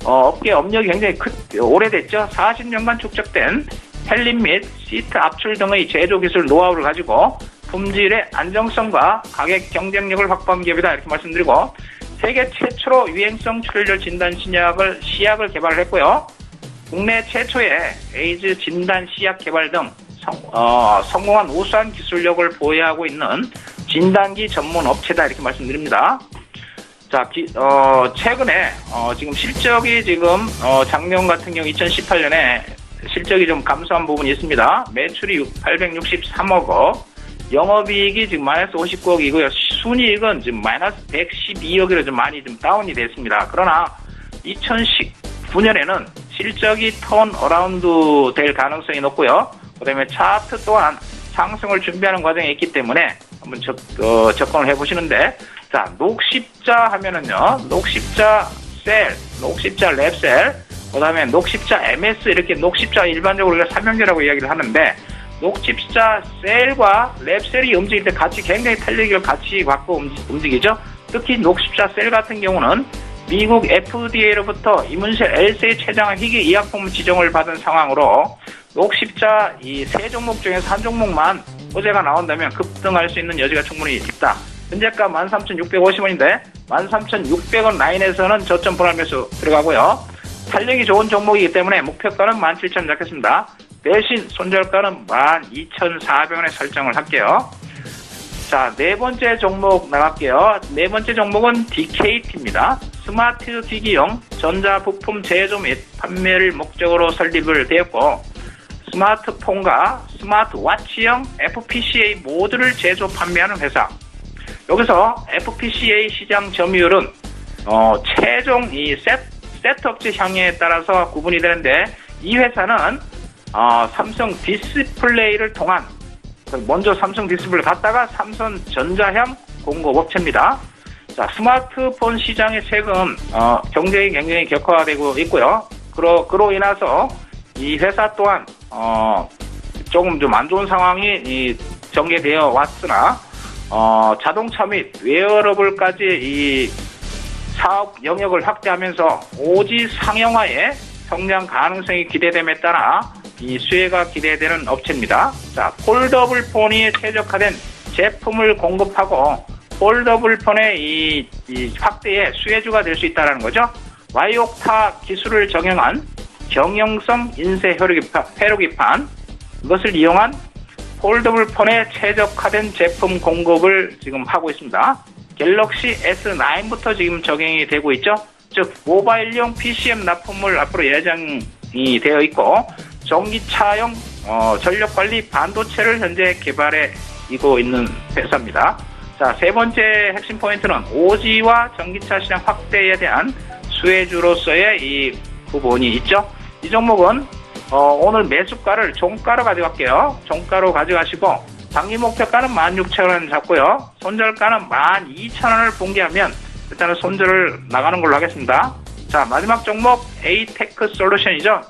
업계 업력이 굉장히 오래됐죠. 40년간 축적된 헬린 및 시트 압출 등의 제조 기술 노하우를 가지고 품질의 안정성과 가격 경쟁력을 확보한 기업이다 이렇게 말씀드리고, 세계 최초로 유행성 출혈 진단 시약을 개발을 했고요. 국내 최초의 에이즈 진단 시약 개발 등 성공한 우수한 기술력을 보유하고 있는 진단기 전문 업체다 이렇게 말씀드립니다. 자, 최근에 지금 실적이 작년 같은 경우 2018년에 실적이 좀 감소한 부분이 있습니다. 매출이 863억 원, 영업이익이 지금 마이너스 59억이고요. 순이익은 지금 마이너스 112억으로 좀 많이 좀 다운이 됐습니다. 그러나 2019년에는 실적이 턴 어라운드 될 가능성이 높고요. 그다음에 차트 또한 상승을 준비하는 과정에 있기 때문에 한번 접근을 해보시는데, 자, 녹십자 하면은요, 녹십자 셀, 녹십자 랩셀, 그다음에 녹십자 MS, 이렇게 녹십자 일반적으로 우리가 삼형제라고 이야기를 하는데, 녹십자 셀과 랩셀이 움직일 때 같이 굉장히 탄력을 같이 갖고 움직이죠. 특히 녹십자 셀 같은 경우는 미국 FDA로부터 이문셀 LCA 췌장 희귀 의약품 지정을 받은 상황으로 녹십자 이 세 종목 중에서 한 종목만 호재가 나온다면 급등할 수 있는 여지가 충분히 있다. 현재가 13,650원인데 13,600원 라인에서는 저점 분할 매수 들어가고요. 탄력이 좋은 종목이기 때문에 목표가는 17,000원 잡겠습니다. 대신 손절가는 12,400원에 설정을 할게요. 자, 네 번째 종목 나갈게요. 네 번째 종목은 DKT입니다. 스마트 기기용 전자 부품 제조 및 판매를 목적으로 설립을 되었고, 스마트폰과 스마트워치형 FPCA 모듈을 제조 판매하는 회사. 여기서 FPCA 시장 점유율은 최종 이 셋업체 향에 따라서 구분이 되는데, 이 회사는 삼성 디스플레이를 통한, 먼저 삼성 디스플레이 갔다가 삼성전자향 공급업체입니다. 자, 스마트폰 시장의 최근 경쟁이 굉장히 격화되고 있고요. 그로 인해서 이 회사 또한 조금 좀 안 좋은 상황이 전개되어 왔으나, 자동차 및 웨어러블까지 이 사업 영역을 확대하면서 오지 상용화의 성장 가능성이 기대됨에 따라 이 수혜가 기대되는 업체입니다. 자, 폴더블 폰이 최적화된 제품을 공급하고 폴더블 폰의 이 확대의 수혜주가 될 수 있다는 거죠. 와이옥타 기술을 적용한 경영성 인쇄 회로기판, 이것을 이용한 폴더블 폰에 최적화된 제품 공급을 지금 하고 있습니다. 갤럭시 S9부터 지금 적용이 되고 있죠. 즉 모바일용 PCM 납품을 앞으로 예정이 되어 있고, 전기차용 전력관리 반도체를 현재 개발해 이고 있는 회사입니다. 자, 세 번째 핵심 포인트는 오지와 전기차 시장 확대에 대한 수혜주로서의 이 부분이 있죠. 이 종목은 오늘 매수가를 종가로 가져갈게요. 종가로 가져가시고 단기 목표가는 16,000원 잡고요. 손절가는 12,000원을 공개하면 일단은 손절을 나가는 걸로 하겠습니다. 자, 마지막 종목 에이테크 솔루션이죠.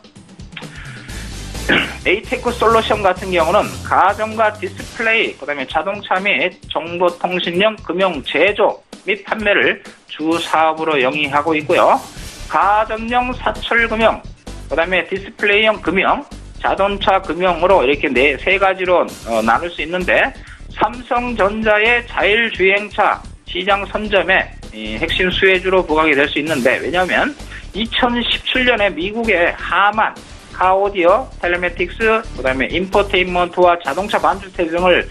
에이테크 솔루션 같은 경우는 가전과 디스플레이, 그다음에 자동차 및 정보통신용 금융 제조 및 판매를 주 사업으로 영위하고 있고요. 가전용 사철금융, 그다음에 디스플레이용 금융, 자동차 금융으로 이렇게 세 가지로 나눌 수 있는데, 삼성전자의 자율주행차 시장 선점에 핵심 수혜주로 부각이 될 수 있는데, 왜냐하면 2017년에 미국의 하만, 카오디오, 텔레매틱스, 그다음에 인포테인먼트와 자동차 반도체 등을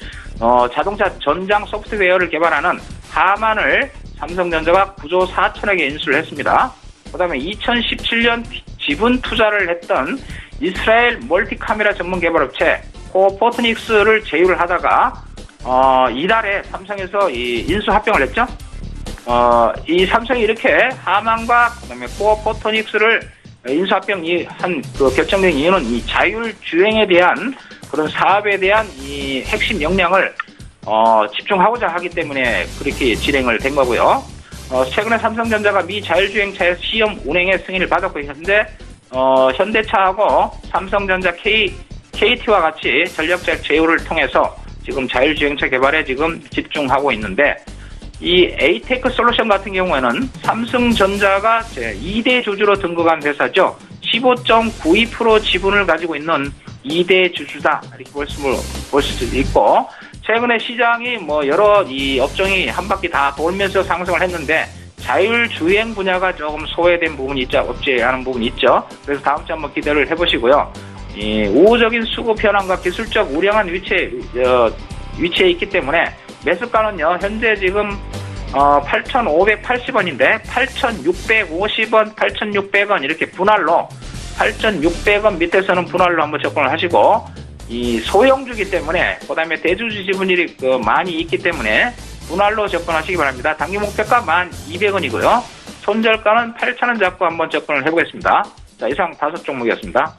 자동차 전장 소프트웨어를 개발하는 하만을 삼성전자가 9조 4천억에 인수를 했습니다. 그다음에 2017년 지분 투자를 했던 이스라엘 멀티카메라 전문 개발업체 코포트닉스를 제휴를 하다가 이달에 삼성에서 이 인수 합병을 했죠. 이 삼성이 이렇게 하만과 그다음에 코포트닉스를 인수합병이 한 결정된 이유는 이 자율주행에 대한 그런 사업에 대한 이 핵심 역량을 집중하고자 하기 때문에 그렇게 진행을 된 거고요. 최근에 삼성전자가 미 자율주행차의 시험 운행의 승인을 받았고 있는데, 현대차하고 삼성전자 KT와 같이 전략적 제휴를 통해서 지금 자율주행차 개발에 지금 집중하고 있는데, 이 에이테크 솔루션 같은 경우에는 삼성전자가 2대 주주로 등극한 회사죠. 15.92% 지분을 가지고 있는 2대 주주다, 이렇게 볼 수 있고, 최근에 시장이 뭐 여러 이 업종이 한 바퀴 다 돌면서 상승을 했는데 자율주행 분야가 조금 소외된 부분이 있지 없지 않은 부분이 있죠. 그래서 다음 주 한번 기대를 해보시고요. 이 우호적인 수급 현황과 기술적 우량한 위치에 있기 때문에 매수가는요 현재 지금 8,580원인데 8,650원, 8,600원 이렇게 분할로 8,600원 밑에서는 분할로 한번 접근을 하시고 이 소형주기 때문에 그다음에 대주주 지분율이 많이 있기 때문에 분할로 접근하시기 바랍니다. 단기 목표가 1,200원이고요. 손절가는 8,000원 잡고 한번 접근을 해보겠습니다. 자, 이상 5종목이었습니다.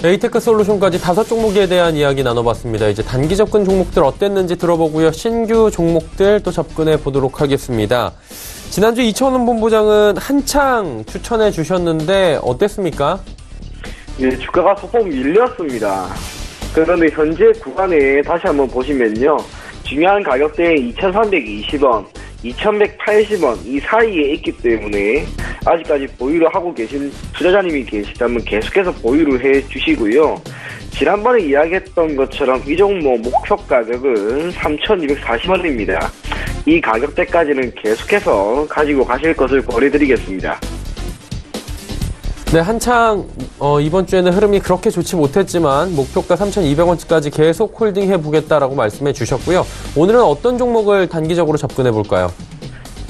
에이테크 솔루션까지 5종목에 대한 이야기 나눠봤습니다. 이제 단기 접근 종목들 어땠는지 들어보고요. 신규 종목들 또 접근해 보도록 하겠습니다. 지난주 이천원 본부장은 한창 추천해 주셨는데 어땠습니까? 예, 주가가 소폭 밀렸습니다. 그런데 현재 구간에 다시 한번 보시면요. 중요한 가격대인 2,320원, 2,180원 이 사이에 있기 때문에 아직까지 보유를 하고 계신 투자자님이 계시다면 계속해서 보유를 해주시고요. 지난번에 이야기했던 것처럼 이 종목 목표 가격은 3,240원입니다. 이 가격대까지는 계속해서 가지고 가실 것을 권해드리겠습니다. 네, 한창 이번 주에는 흐름이 그렇게 좋지 못했지만 목표가 3,200원까지 계속 홀딩해보겠다라고 말씀해 주셨고요. 오늘은 어떤 종목을 단기적으로 접근해 볼까요?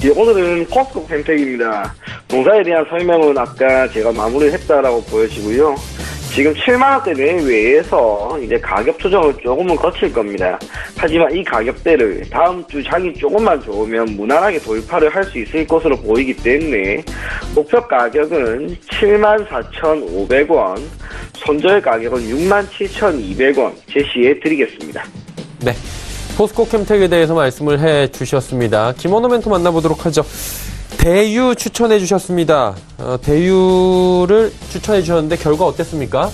예, 오늘은 포스코 캠텍입니다. 동사에 대한 설명은 아까 제가 마무리를 했다라고 보여지고요. 지금 7만원대 내외에서 이제 가격 조정을 조금은 거칠 겁니다. 하지만 이 가격대를 다음 주 장이 조금만 좋으면 무난하게 돌파를 할 수 있을 것으로 보이기 때문에 목표 가격은 74,500원, 손절 가격은 67,200원 제시해 드리겠습니다. 네, 포스코 캠텍에 대해서 말씀을 해 주셨습니다. 김원호 멘토 만나보도록 하죠. 대유 추천해 주셨습니다. 대유를 추천해 주셨는데 결과 어땠습니까?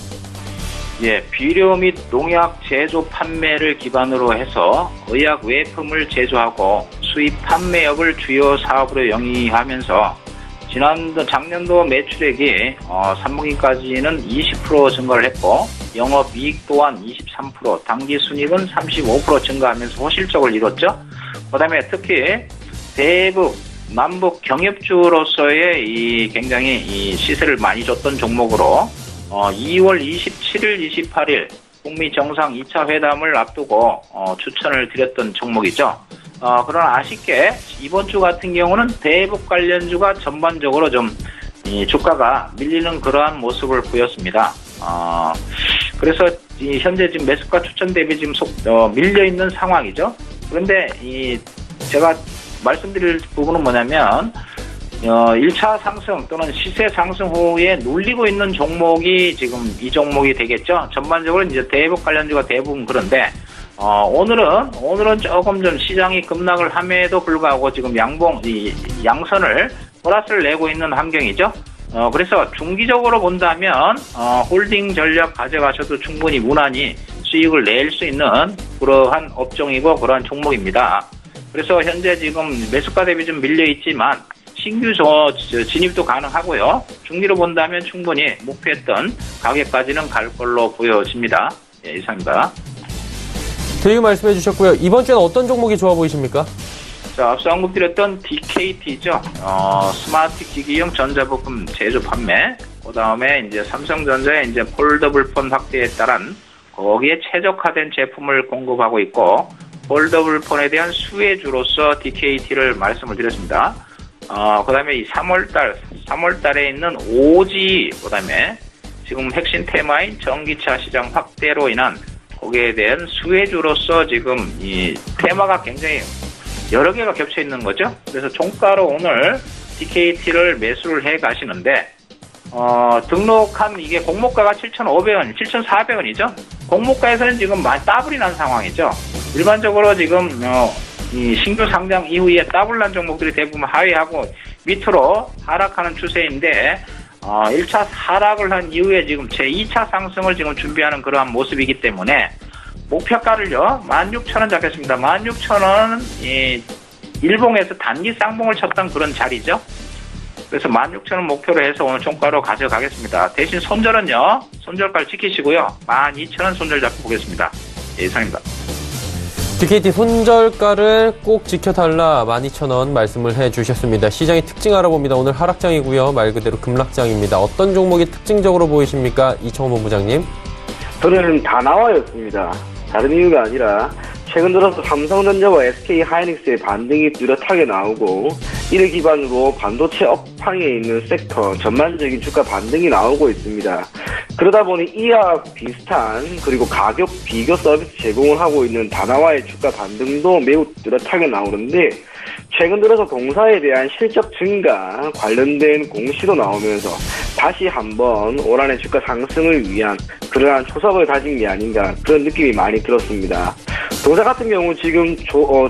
예, 비료 및 농약 제조 판매를 기반으로 해서 의약 외품을 제조하고 수입 판매업을 주요 사업으로 영위하면서 작년도 매출액이 3분기까지는 20% 증가를 했고 영업이익 또한 23%, 당기순이익은 35% 증가하면서 호실적을 이뤘죠. 그다음에 특히 대북 남북 경협주로서의 이 굉장히 이 시세를 많이 줬던 종목으로 2월 27일, 28일 북미 정상 2차 회담을 앞두고 추천을 드렸던 종목이죠. 그러나 아쉽게 이번 주 같은 경우는 대북 관련주가 전반적으로 좀 이 주가가 밀리는 그러한 모습을 보였습니다. 그래서 현재 지금 매수가 추천 대비 지금 밀려 있는 상황이죠. 그런데 제가 말씀드릴 부분은 뭐냐면 1차 상승 또는 시세 상승 후에 눌리고 있는 종목이 지금 이 종목이 되겠죠. 전반적으로 이제 대북 관련주가 대부분 그런데 오늘은 조금 좀 시장이 급락을 함에도 불구하고 지금 양선을 플러스를 내고 있는 환경이죠. 그래서 중기적으로 본다면 홀딩 전략 가져가셔도 충분히 무난히 수익을 낼 수 있는 그러한 업종이고 그러한 종목입니다. 그래서 현재 지금 매수가 대비 좀 밀려 있지만 신규 진입도 가능하고요. 중기로 본다면 충분히 목표했던 가격까지는 갈 걸로 보여집니다. 예, 이상입니다. 대유 말씀해 주셨고요. 이번 주에는 어떤 종목이 좋아 보이십니까? 자, 앞서 언급드렸던 DKT죠. 스마트 기기용 전자부품 제조 판매. 그 다음에 이제 삼성전자의 이제 폴더블 폰 확대에 따른 거기에 최적화된 제품을 공급하고 있고, 폴더블 폰에 대한 수혜주로서 DKT를 말씀을 드렸습니다. 그 다음에 이 3월달에 있는 오지, 그 다음에 지금 핵심 테마인 전기차 시장 확대로 인한 거기에 대한 수혜주로서 지금 이 테마가 굉장히 여러 개가 겹쳐 있는 거죠. 그래서 종가로 오늘 DKT를 매수를 해 가시는데, 등록한 이게 공모가가 7,500원, 7,400원이죠. 공모가에서는 지금 많이 따블이 난 상황이죠. 일반적으로 지금, 이 신규 상장 이후에 따블 난 종목들이 대부분 하회하고 밑으로 하락하는 추세인데, 1차 하락을 한 이후에 지금 제2차 상승을 지금 준비하는 그러한 모습이기 때문에, 목표가를요, 16,000원 잡겠습니다. 16,000원은 일봉에서 단기 쌍봉을 쳤던 그런 자리죠. 그래서 16,000원 목표로 해서 오늘 종가로 가져가겠습니다. 대신 손절은요, 손절가를 지키시고요. 12,000원 손절 잡고 보겠습니다. 예, 이상입니다. GKT 손절가를 꼭 지켜달라 12,000원 말씀을 해주셨습니다. 시장의 특징 알아봅니다. 오늘 하락장이고요. 말 그대로 급락장입니다. 어떤 종목이 특징적으로 보이십니까? 이청호 본부장님. 저는 다나와였습니다. 다른 이유가 아니라 최근 들어서 삼성전자와 SK하이닉스의 반등이 뚜렷하게 나오고 이를 기반으로 반도체 업황에 있는 섹터 전반적인 주가 반등이 나오고 있습니다. 그러다 보니 이와 비슷한 그리고 가격 비교 서비스 제공을 하고 있는 다나와의 주가 반등도 매우 뚜렷하게 나오는데 최근 들어서 동사에 대한 실적 증가 관련된 공시도 나오면서 다시 한번 올 한해 주가 상승을 위한 그러한 초석을 다진 게 아닌가 그런 느낌이 많이 들었습니다. 동사 같은 경우 지금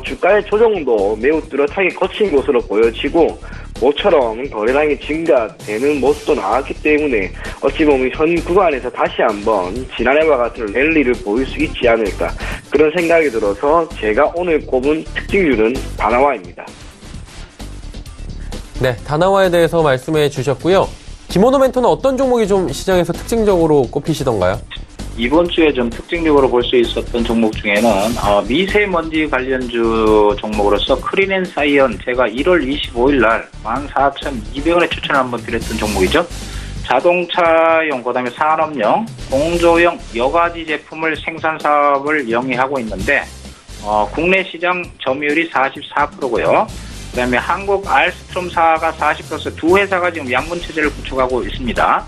주가의 조정도 매우 뚜렷하게 거친 것으로 보여지고 모처럼 거래량이 증가되는 모습도 나왔기 때문에 어찌 보면 현 구간에서 다시 한번 지난해와 같은 랠리를 보일 수 있지 않을까 그런 생각이 들어서 제가 오늘 꼽은 특징주는 다나와입니다. 네, 다나와에 대해서 말씀해 주셨고요. 김원호 멘토는 어떤 종목이 좀 시장에서 특징적으로 꼽히시던가요? 이번 주에 좀 특징적으로 볼 수 있었던 종목 중에는 미세먼지 관련주 종목으로서 크린앤사이언 제가 1월 25일 날 14,200원에 추천을 한번 드렸던 종목이죠. 자동차용 그다음에 산업용 공조용 여가지 제품을 생산 사업을 영위하고 있는데 국내 시장 점유율이 44%고요. 그다음에 한국 알스트롬사가 40%, 두 회사가 지금 양분 체제를 구축하고 있습니다.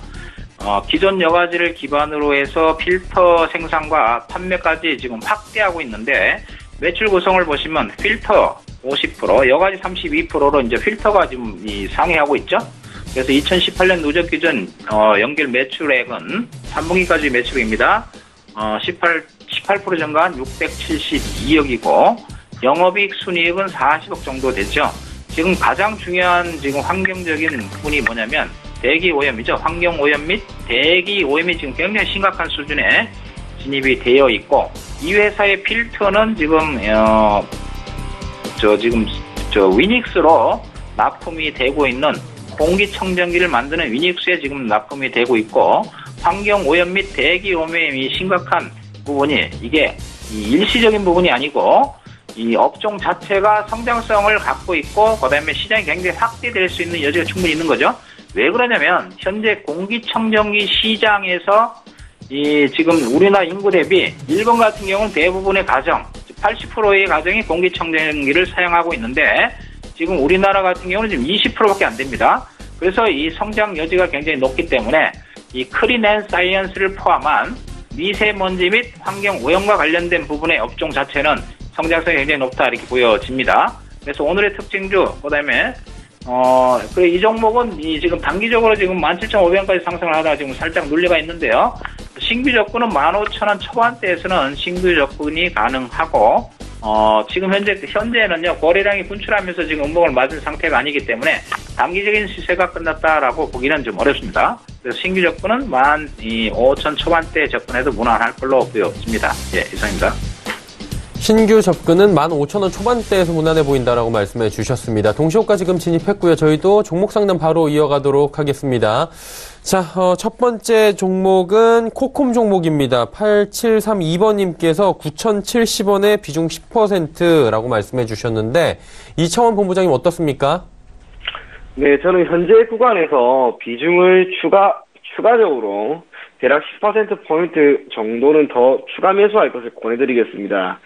기존 여가지를 기반으로 해서 필터 생산과 판매까지 지금 확대하고 있는데 매출 구성을 보시면 필터 50%, 여가지 32%로 이제 필터가 지금 상회하고 있죠. 그래서 2018년 누적 기준 연결 매출액은 3분기까지 매출입니다. 18% 증가한 672억이고 영업이익 순이익은 40억 정도 되죠. 지금 가장 중요한 지금 환경적인 부분이 뭐냐면 대기 오염이죠. 환경 오염 및 대기 오염이 지금 굉장히 심각한 수준에 진입이 되어 있고 이 회사의 필터는 지금 위닉스로 납품이 되고 있는 공기청정기를 만드는 위닉스에 지금 납품이 되고 있고 환경 오염 및 대기 오염이 심각한 부분이 이게 일시적인 부분이 아니고 이 업종 자체가 성장성을 갖고 있고 그다음에 시장이 굉장히 확대될 수 있는 여지가 충분히 있는 거죠. 왜 그러냐면 현재 공기청정기 시장에서 지금 우리나라 인구 대비 일본 같은 경우는 대부분의 가정 80%의 가정이 공기청정기를 사용하고 있는데 지금 우리나라 같은 경우는 지금 20%밖에 안 됩니다. 그래서 이 성장 여지가 굉장히 높기 때문에 이 크린앤사이언스를 포함한 미세먼지 및 환경 오염과 관련된 부분의 업종 자체는 성장성이 굉장히 높다 이렇게 보여집니다. 그래서 오늘의 특징주 그다음에 이 종목은 지금 단기적으로 지금 17,500원까지 상승을 하다가 지금 살짝 눌려가 있는데요. 신규 접근은 15,000원 초반대에서는 신규 접근이 가능하고 지금 현재는요 거래량이 분출하면서 지금 음봉을 맞은 상태가 아니기 때문에 단기적인 시세가 끝났다라고 보기는 좀 어렵습니다. 그래서 신규 접근은 15,000 초반대에 접근해도 무난할 걸로 보여집니다. 예, 이상입니다. 신규 접근은 15,000원 초반대에서 무난해 보인다라고 말씀해 주셨습니다. 동시호가 지금 진입했고요. 저희도 종목 상담 바로 이어가도록 하겠습니다. 자, 첫 번째 종목은 코콤 종목입니다. 8732번님께서 9,070원에 비중 10%라고 말씀해 주셨는데 이청원 본부장님 어떻습니까? 네, 저는 현재 구간에서 비중을 추가적으로 대략 10%포인트 정도는 더 추가 매수할 것을 권해드리겠습니다.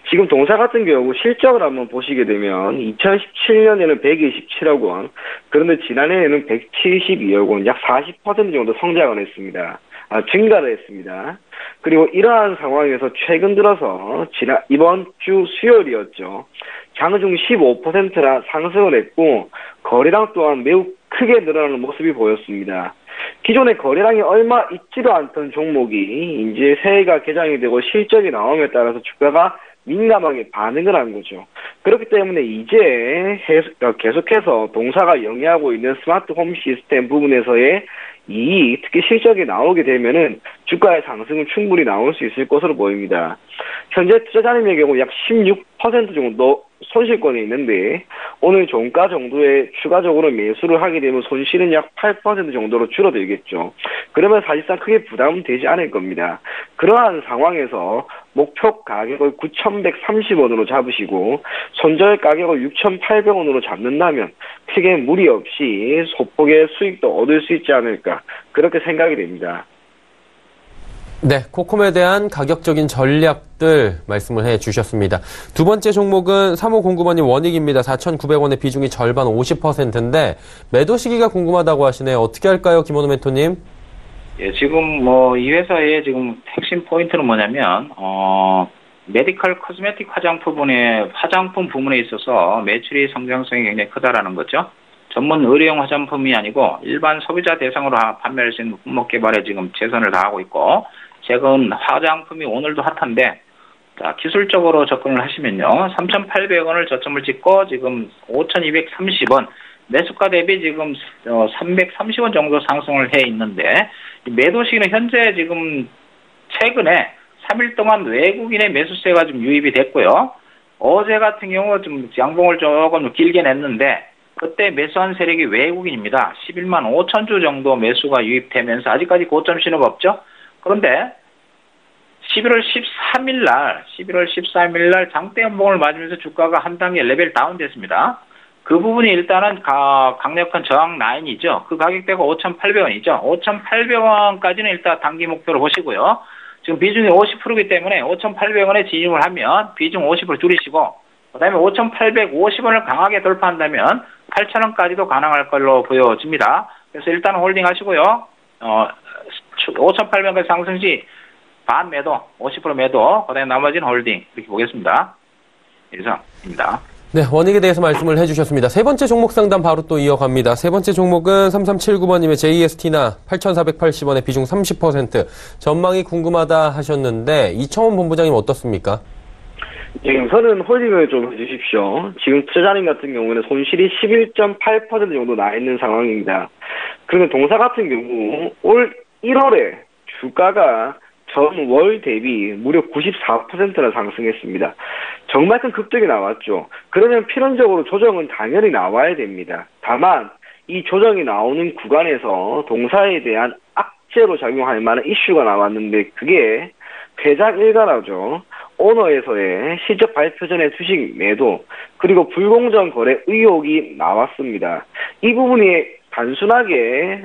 지금 동사 같은 경우 실적을 한번 보시게 되면 2017년에는 127억 원, 그런데 지난해에는 172억 원, 약 40% 정도 성장을 했습니다. 증가를 했습니다. 그리고 이러한 상황에서 최근 들어서 이번 주 수요일이었죠. 장중 15%나 상승을 했고 거래량 또한 매우 크게 늘어나는 모습이 보였습니다. 기존의 거래량이 얼마 있지도 않던 종목이 이제 새해가 개장이 되고 실적이 나옴에 따라서 주가가 민감하게 반응을 한 거죠. 그렇기 때문에 이제 계속해서 동사가 영위하고 있는 스마트 홈 시스템 부분에서의 이익, 특히 실적이 나오게 되면은 주가의 상승은 충분히 나올 수 있을 것으로 보입니다. 현재 투자자님의 경우 약 16% 정도 손실권이 있는데 오늘 종가 정도에 추가적으로 매수를 하게 되면 손실은 약 8% 정도로 줄어들겠죠. 그러면 사실상 크게 부담은 되지 않을 겁니다. 그러한 상황에서 목표 가격을 9,130원으로 잡으시고 손절 가격을 6,800원으로 잡는다면 크게 무리 없이 소폭의 수익도 얻을 수 있지 않을까 그렇게 생각이 됩니다. 네, 코콤에 대한 가격적인 전략들 말씀을 해주셨습니다. 두 번째 종목은 3509번님 원익입니다. 4,900원의 비중이 절반 50%인데 매도 시기가 궁금하다고 하시네요. 어떻게 할까요, 김원우 멘토님? 예, 지금 이 회사의 지금 핵심 포인트는 뭐냐면 메디컬 코스메틱 화장품 부문에 있어서 매출이 성장성이 굉장히 크다라는 거죠. 전문 의료용 화장품이 아니고 일반 소비자 대상으로 판매할 수 있는 품목 개발에 지금 최선을 다하고 있고, 최근 화장품이 오늘도 핫한데, 자, 기술적으로 접근을 하시면요, 3,800원을 저점을 찍고 지금 5,230원, 매수가 대비 지금 330원 정도 상승을 해 있는데, 매도 시기는 현재 지금 최근에 3일 동안 외국인의 매수세가 좀 유입이 됐고요. 어제 같은 경우 좀 양봉을 조금 길게 냈는데, 그때 매수한 세력이 외국인입니다. 11만 5천 주 정도 매수가 유입되면서 아직까지 고점 신호가 없죠. 그런데 11월 13일 날 장대 연봉을 맞으면서 주가가 한 단계 레벨 다운 됐습니다. 그 부분이 일단은 강력한 저항 라인이죠. 그 가격대가 5,800원이죠. 5,800원까지는 일단 단기 목표로 보시고요. 지금 비중이 50%이기 때문에 5,800원에 진입을 하면 비중 50% 줄이시고, 그 다음에 5,850원을 강하게 돌파한다면 8,000원까지도 가능할 걸로 보여집니다. 그래서 일단 홀딩 하시고요. 5,800원까지 상승 시 반 매도, 50% 매도, 그 다음에 나머지는 홀딩, 이렇게 보겠습니다. 이상입니다. 네, 원익에 대해서 말씀을 해주셨습니다. 세 번째 종목 상담 바로 또 이어갑니다. 세 번째 종목은 3379번님의 JST나 8,480원의 비중 30%. 전망이 궁금하다 하셨는데 이청원 본부장님 어떻습니까? 지금 우선은 홀딩을 좀 해주십시오. 지금 투자자님 같은 경우는 손실이 11.8% 정도 나 있는 상황입니다. 그러면 동사 같은 경우 올 1월에 주가가 전월 대비 무려 94%나 상승했습니다. 정말 큰 급등이 나왔죠. 그러면 필연적으로 조정은 당연히 나와야 됩니다. 다만 이 조정이 나오는 구간에서 동사에 대한 악재로 작용할 만한 이슈가 나왔는데 그게 회장 일가라죠. 오너에서의 실적 발표 전에 주식 매도 그리고 불공정 거래 의혹이 나왔습니다. 이 부분이 단순하게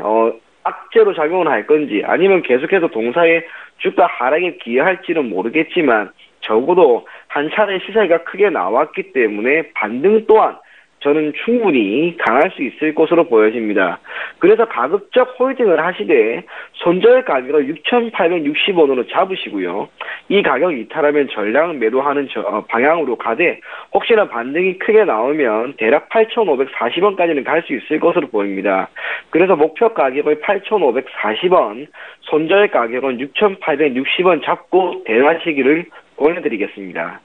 악재로 작용을 할 건지 아니면 계속해서 동사의 주가 하락에 기여할지는 모르겠지만 적어도 한 차례 시세가 크게 나왔기 때문에 반등 또한 저는 충분히 강할 수 있을 것으로 보여집니다. 그래서 가급적 홀딩을 하시되 손절 가격을 6,860원으로 잡으시고요. 이 가격이 이탈하면 전량 매도하는 방향으로 가되 혹시나 반등이 크게 나오면 대략 8,540원까지는 갈 수 있을 것으로 보입니다. 그래서 목표 가격을 8,540원, 손절 가격은 6,860원 잡고 대응하시기를 권해드리겠습니다.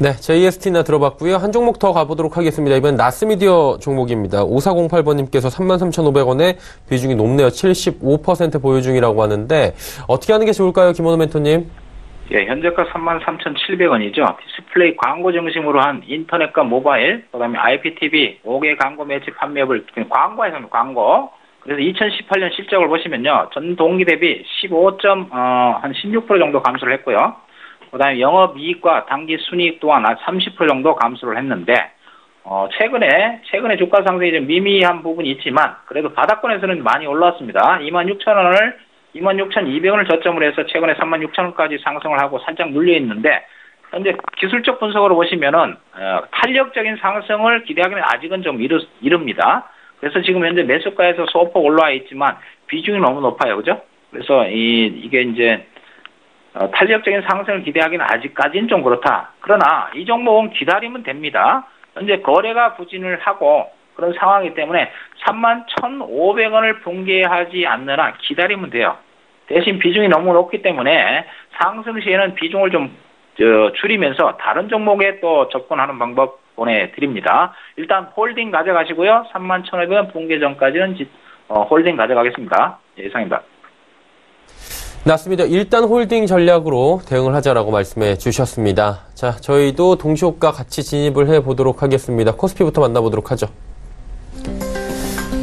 네, JST나 들어봤고요. 한 종목 더 가보도록 하겠습니다. 이번 나스미디어 종목입니다. 5408번님께서 33,500원에 비중이 높네요. 75% 보유 중이라고 하는데 어떻게 하는 게 좋을까요, 김원우 멘토님? 예, 현재가 33,700원이죠. 디스플레이 광고 중심으로 한 인터넷과 모바일, 그다음에 IPTV 5개 광고 매치 판매업을 광고에서는 광고. 그래서 2018년 실적을 보시면요, 전 동기 대비 16% 정도 감소를 했고요. 그다음에 영업이익과 당기 순이익 또한 30% 정도 감소를 했는데, 최근에 주가 상승이 좀 미미한 부분이 있지만, 그래도 바닥권에서는 많이 올라왔습니다. 26,200원을 저점으로 해서 최근에 36,000원까지 상승을 하고 살짝 눌려 있는데, 현재 기술적 분석으로 보시면은, 탄력적인 상승을 기대하기는 아직은 좀 이릅니다. 그래서 지금 현재 매수가에서 소폭 올라와 있지만, 비중이 너무 높아요. 그죠? 그래서 이게 이제, 탄력적인 상승을 기대하기는 아직까지는 좀 그렇다. 그러나 이 종목은 기다리면 됩니다. 현재 거래가 부진을 하고 그런 상황이기 때문에 31,500원을 붕괴하지 않는 한 기다리면 돼요. 대신 비중이 너무 높기 때문에 상승 시에는 비중을 좀 줄이면서 다른 종목에 또 접근하는 방법 보내드립니다. 일단 홀딩 가져가시고요. 31,500원 붕괴 전까지는 홀딩 가져가겠습니다. 예, 이상입니다. 맞습니다. 일단 홀딩 전략으로 대응을 하자라고 말씀해 주셨습니다. 자, 저희도 동시호가 같이 진입을 해보도록 하겠습니다. 코스피부터 만나보도록 하죠.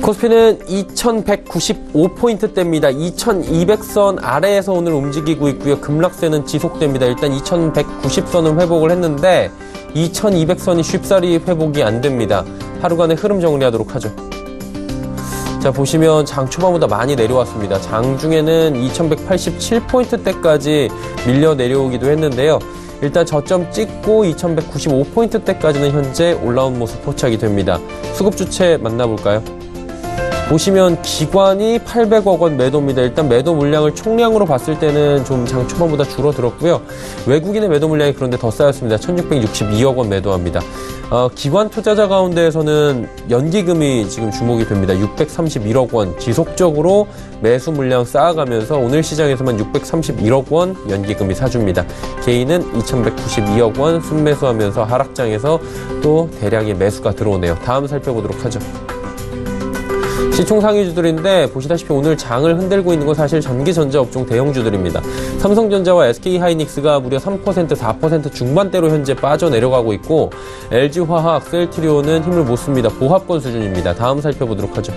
코스피는 2195포인트대입니다. 2200선 아래에서 오늘 움직이고 있고요. 급락세는 지속됩니다. 일단 2190선은 회복을 했는데 2200선이 쉽사리 회복이 안 됩니다. 하루간의 흐름 정리하도록 하죠. 자, 보시면 장 초반보다 많이 내려왔습니다. 장중에는 2187포인트대까지 밀려 내려오기도 했는데요. 일단 저점 찍고 2195포인트대까지는 현재 올라온 모습 포착이 됩니다. 수급 주체 만나볼까요? 보시면 기관이 800억 원 매도입니다. 일단 매도 물량을 총량으로 봤을 때는 좀 장 초반보다 줄어들었고요. 외국인의 매도 물량이 그런데 더 쌓였습니다. 1662억 원 매도합니다. 기관 투자자 가운데에서는 연기금이 지금 주목이 됩니다. 631억 원 지속적으로 매수 물량 쌓아가면서 오늘 시장에서만 631억 원 연기금이 사줍니다. 개인은 2192억 원 순매수하면서 하락장에서 또 대량의 매수가 들어오네요. 다음 살펴보도록 하죠. 시총 상위주들인데 보시다시피 오늘 장을 흔들고 있는 건 사실 전기전자 업종 대형주들입니다. 삼성전자와 SK하이닉스가 무려 3%, 4% 중반대로 현재 빠져내려가고 있고 LG화학, 셀트리온은 힘을 못 씁니다. 보합권 수준입니다. 다음 살펴보도록 하죠.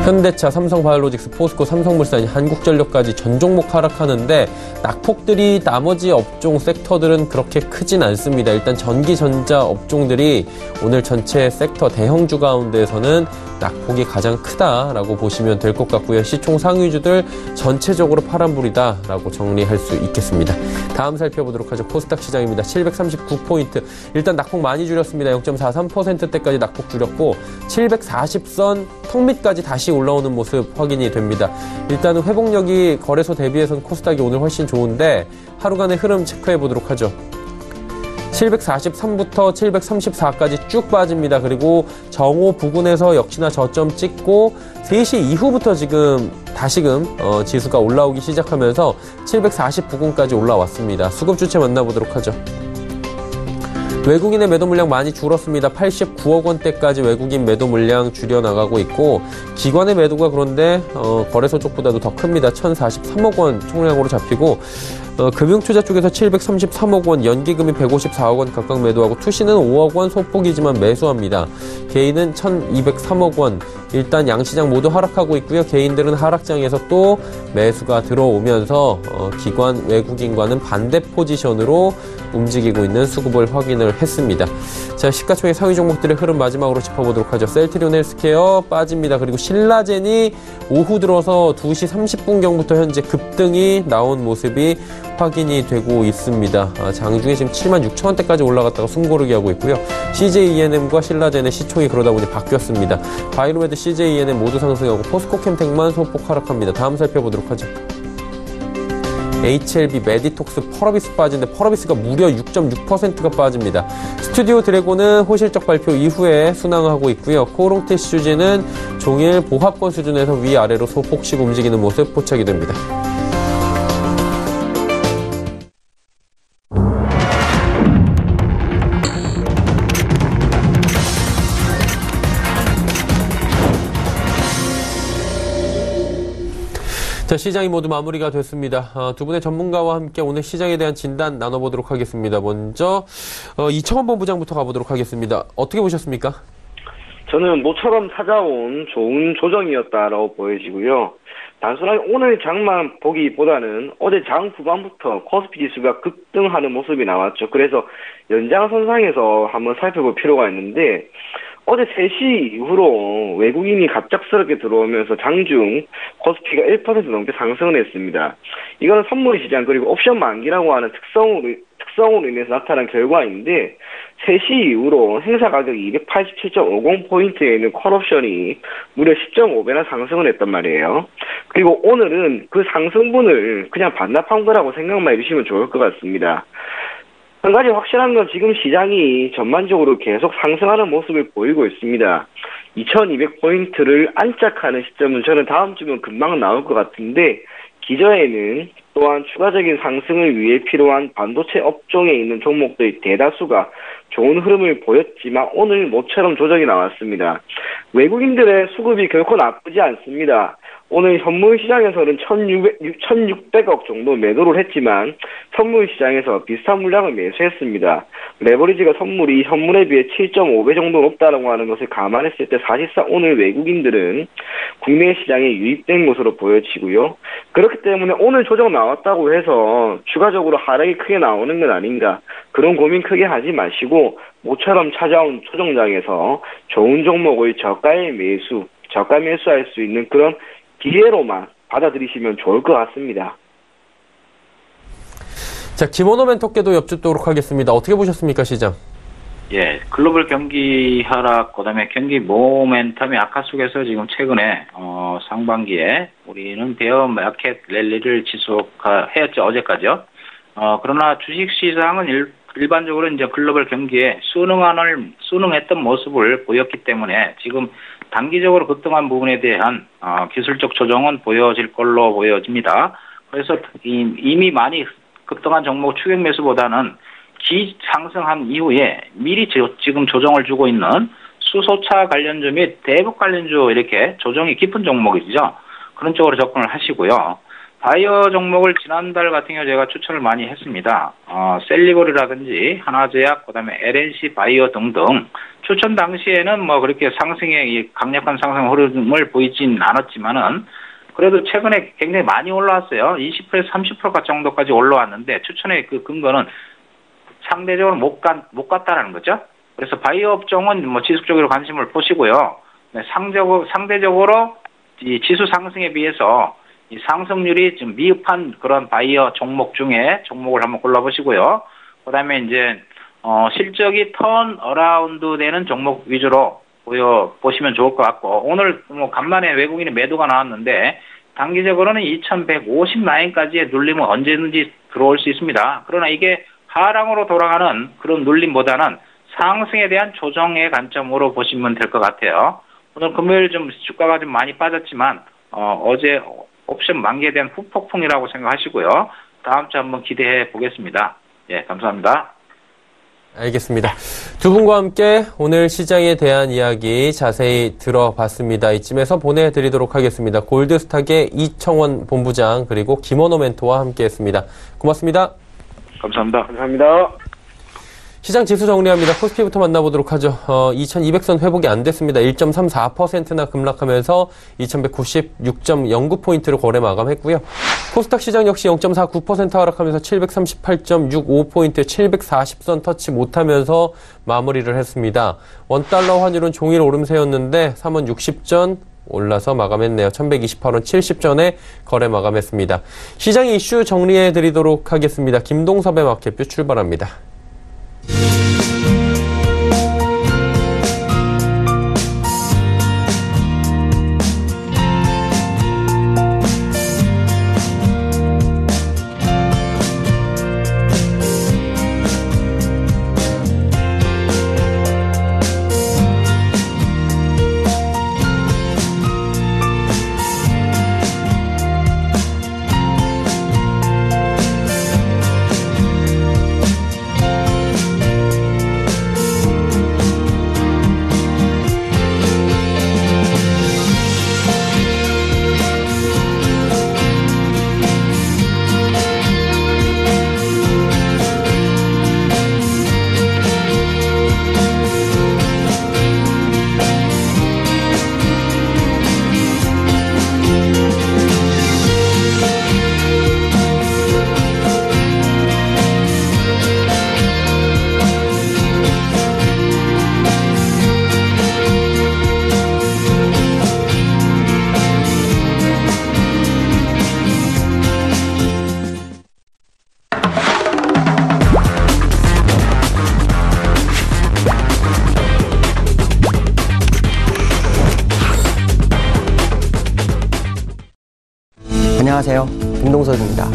현대차, 삼성바이오로직스, 포스코, 삼성물산이 한국전력까지 전 종목 하락하는데 낙폭들이 나머지 업종 섹터들은 그렇게 크진 않습니다. 일단 전기전자 업종들이 오늘 전체 섹터 대형주 가운데에서는 낙폭이 가장 크다라고 보시면 될 것 같고요. 시총 상위주들 전체적으로 파란불이다라고 정리할 수 있겠습니다. 다음 살펴보도록 하죠. 코스닥 시장입니다. 739포인트. 일단 낙폭 많이 줄였습니다. 0.43%대까지 낙폭 줄였고 740선 턱 밑까지 다시 올라오는 모습 확인이 됩니다. 일단은 회복력이 거래소 대비해서는 코스닥이 오늘 훨씬 좋은데 하루간의 흐름 체크해 보도록 하죠. 743부터 734까지 쭉 빠집니다. 그리고 정오 부근에서 역시나 저점 찍고 3시 이후부터 다시금 지수가 올라오기 시작하면서 740 부근까지 올라왔습니다. 수급 주체 만나보도록 하죠. 외국인의 매도 물량 많이 줄었습니다. 89억 원대까지 외국인 매도 물량 줄여나가고 있고 기관의 매도가 그런데 거래소 쪽보다도 더 큽니다. 1043억 원 총량으로 잡히고 금융투자 쪽에서 733억 원, 연기금이 154억 원 각각 매도하고 투시는 5억 원 소폭이지만 매수합니다. 개인은 1203억 원. 일단 양시장 모두 하락하고 있고요. 개인들은 하락장에서 또 매수가 들어오면서 기관 외국인과는 반대 포지션으로 움직이고 있는 수급을 확인을 했습니다. 자, 시가총액 상위 종목들의 흐름 마지막으로 짚어보도록 하죠. 셀트리온 헬스케어 빠집니다. 그리고 신라젠이 오후 들어서 2시 30분경부터 현재 급등이 나온 모습이 확인이 되고 있습니다. 장중에 지금 76,000원대까지 올라갔다가 숨고르기 하고 있고요. CJENM과 신라젠의 시총이 그러다 보니 바뀌었습니다. 바이로메드, CJENM 모두 상승하고 포스코캠텍만 소폭 하락합니다. 다음 살펴보도록 하죠. HLB, 메디톡스, 펄어비스 빠지는데 펄어비스가 무려 6.6%가 빠집니다. 스튜디오 드래곤은 호실적 발표 이후에 순항하고 있고요. 코오롱 티슈즈는 종일 보합권 수준에서 위아래로 소폭씩 움직이는 모습 포착이 됩니다. 자, 시장이 모두 마무리가 됐습니다. 두 분의 전문가와 함께 오늘 시장에 대한 진단 나눠보도록 하겠습니다. 먼저 이청원 본부장부터 가보도록 하겠습니다. 어떻게 보셨습니까? 저는 모처럼 찾아온 좋은 조정이었다라고 보여지고요. 단순하게 오늘 장만 보기보다는 어제 장 후반부터 코스피 지수가 급등하는 모습이 나왔죠. 그래서 연장선상에서 한번 살펴볼 필요가 있는데 어제 3시 이후로 외국인이 갑작스럽게 들어오면서 장중 코스피가 1% 넘게 상승을 했습니다. 이거는 선물 시장 그리고 옵션 만기라고 하는 특성으로 인해서 나타난 결과인데 3시 이후로 행사 가격 287.50포인트에 있는 콜옵션이 무려 10.5배나 상승을 했단 말이에요. 그리고 오늘은 그 상승분을 그냥 반납한 거라고 생각만 해주시면 좋을 것 같습니다. 한 가지 확실한 건 지금 시장이 전반적으로 계속 상승하는 모습을 보이고 있습니다. 2200포인트를 안착하는 시점은 저는 다음 주면 금방 나올 것 같은데 기저에는 또한 추가적인 상승을 위해 필요한 반도체 업종에 있는 종목들이 대다수가 좋은 흐름을 보였지만 오늘 모처럼 조정이 나왔습니다. 외국인들의 수급이 결코 나쁘지 않습니다. 오늘 현물 시장에서는 1,600억 정도 매도를 했지만 선물 시장에서 비슷한 물량을 매수했습니다. 레버리지가 선물이 현물에 비해 7.5배 정도 높다고 하는 것을 감안했을 때 사실상 오늘 외국인들은 국내 시장에 유입된 것으로 보여지고요. 그렇기 때문에 오늘 조정 나왔다고 해서 추가적으로 하락이 크게 나오는 건 아닌가, 그런 고민 크게 하지 마시고 모처럼 찾아온 조정장에서 좋은 종목을 저가 매수할 수 있는 그런 기회로만 받아들이시면 좋을 것 같습니다. 자, 김원호 멘토께도 여쭙도록 하겠습니다. 어떻게 보셨습니까, 시장? 예, 글로벌 경기 하락, 그다음에 경기 모멘텀이 악화 속에서 지금 최근에 상반기에 우리는 베어 마켓 랠리를 지속해왔죠, 어제까지요. 그러나 주식 시장은 일반적으로 이제 글로벌 경기에 순응했던 모습을 보였기 때문에 지금 단기적으로 급등한 부분에 대한 기술적 조정은 보여질 걸로 보여집니다. 그래서 이미 많이 급등한 종목 추격 매수보다는 상승한 이후에 미리 지금 조정을 주고 있는 수소차 관련주 및 대북 관련주 이렇게 조정이 깊은 종목이죠. 그런 쪽으로 접근을 하시고요. 바이오 종목을 지난달 같은 경우 제가 추천을 많이 했습니다. 셀리버리라든지 하나제약, 그다음에 LNC 바이오 등등 추천 당시에는 뭐 그렇게 상승의 강력한 상승 흐름을 보이진 않았지만은 그래도 최근에 굉장히 많이 올라왔어요. 20%에서 30% 정도까지 올라왔는데 추천의 그 근거는 상대적으로 못 갔다라는 거죠. 그래서 바이오 업종은 뭐 지속적으로 관심을 보시고요. 상대적으로 이 지수 상승에 비해서 이 상승률이 좀 미흡한 그런 바이오 종목 중에 종목을 한번 골라보시고요. 그다음에 이제 실적이 턴 어라운드 되는 종목 위주로 보시면 좋을 것 같고, 오늘 뭐 간만에 외국인의 매도가 나왔는데 단기적으로는 2,150 라인까지의 눌림은 언제든지 들어올 수 있습니다. 그러나 이게 하락으로 돌아가는 그런 눌림보다는 상승에 대한 조정의 관점으로 보시면 될 것 같아요. 오늘 금요일 좀 주가가 좀 많이 빠졌지만 어제 옵션 만기에 대한 후폭풍이라고 생각하시고요. 다음 주 한번 기대해 보겠습니다. 예, 감사합니다. 알겠습니다. 두 분과 함께 오늘 시장에 대한 이야기 자세히 들어봤습니다. 이쯤에서 보내드리도록 하겠습니다. 골드스탁의 이청원 본부장 그리고 김원호 멘토와 함께했습니다. 고맙습니다. 감사합니다. 감사합니다. 시장 지수 정리합니다. 코스피부터 만나보도록 하죠. 2200선 회복이 안 됐습니다. 1.34%나 급락하면서 2196.09포인트로 거래 마감했고요. 코스닥 시장 역시 0.49% 하락하면서 738.65포인트, 740선 터치 못하면서 마무리를 했습니다. 원달러 환율은 종일 오름세였는데 3원 60전 올라서 마감했네요. 1128원 70전에 거래 마감했습니다. 시장 이슈 정리해드리도록 하겠습니다. 김동섭의 마켓뷰 출발합니다. 안녕하세요. 김동섭입니다.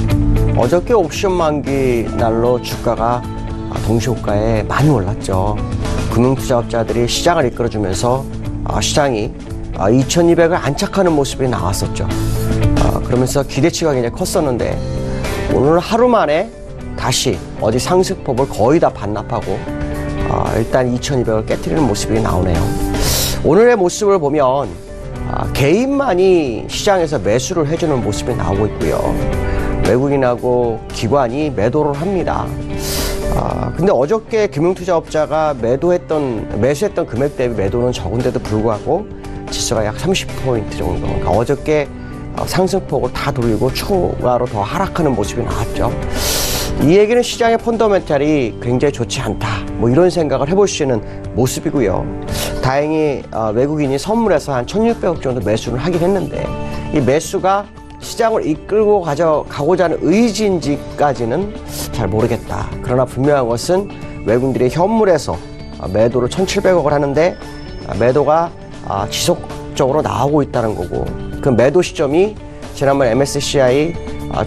어저께 옵션 만기 날로 주가가 동시호가에 많이 올랐죠. 금융투자업자들이 시장을 이끌어주면서 시장이 2200을 안착하는 모습이 나왔었죠. 그러면서 기대치가 굉장히 컸었는데 오늘 하루 만에 다시 어제 상승폭을 거의 다 반납하고 일단 2200을 깨트리는 모습이 나오네요. 오늘의 모습을 보면 개인만이 시장에서 매수를 해주는 모습이 나오고 있고요. 외국인하고 기관이 매도를 합니다. 근데 어저께 금융투자업자가 매수했던 금액 대비 매도는 적은데도 불구하고 지수가 약 30포인트 정도. 그러니까 어저께 상승폭을 다 돌리고 추가로 더 하락하는 모습이 나왔죠. 이 얘기는 시장의 펀더멘탈이 굉장히 좋지 않다. 뭐 이런 생각을 해볼 수 있는 모습이고요. 다행히 외국인이 선물해서 한 1,600억 정도 매수를 하긴 했는데 이 매수가 시장을 이끌고 가고자 하는 의지인지까지는 잘 모르겠다. 그러나 분명한 것은 외국인들이 현물에서 매도를 1,700억을 하는데 매도가 지속적으로 나오고 있다는 거고, 그 매도 시점이 지난번 MSCI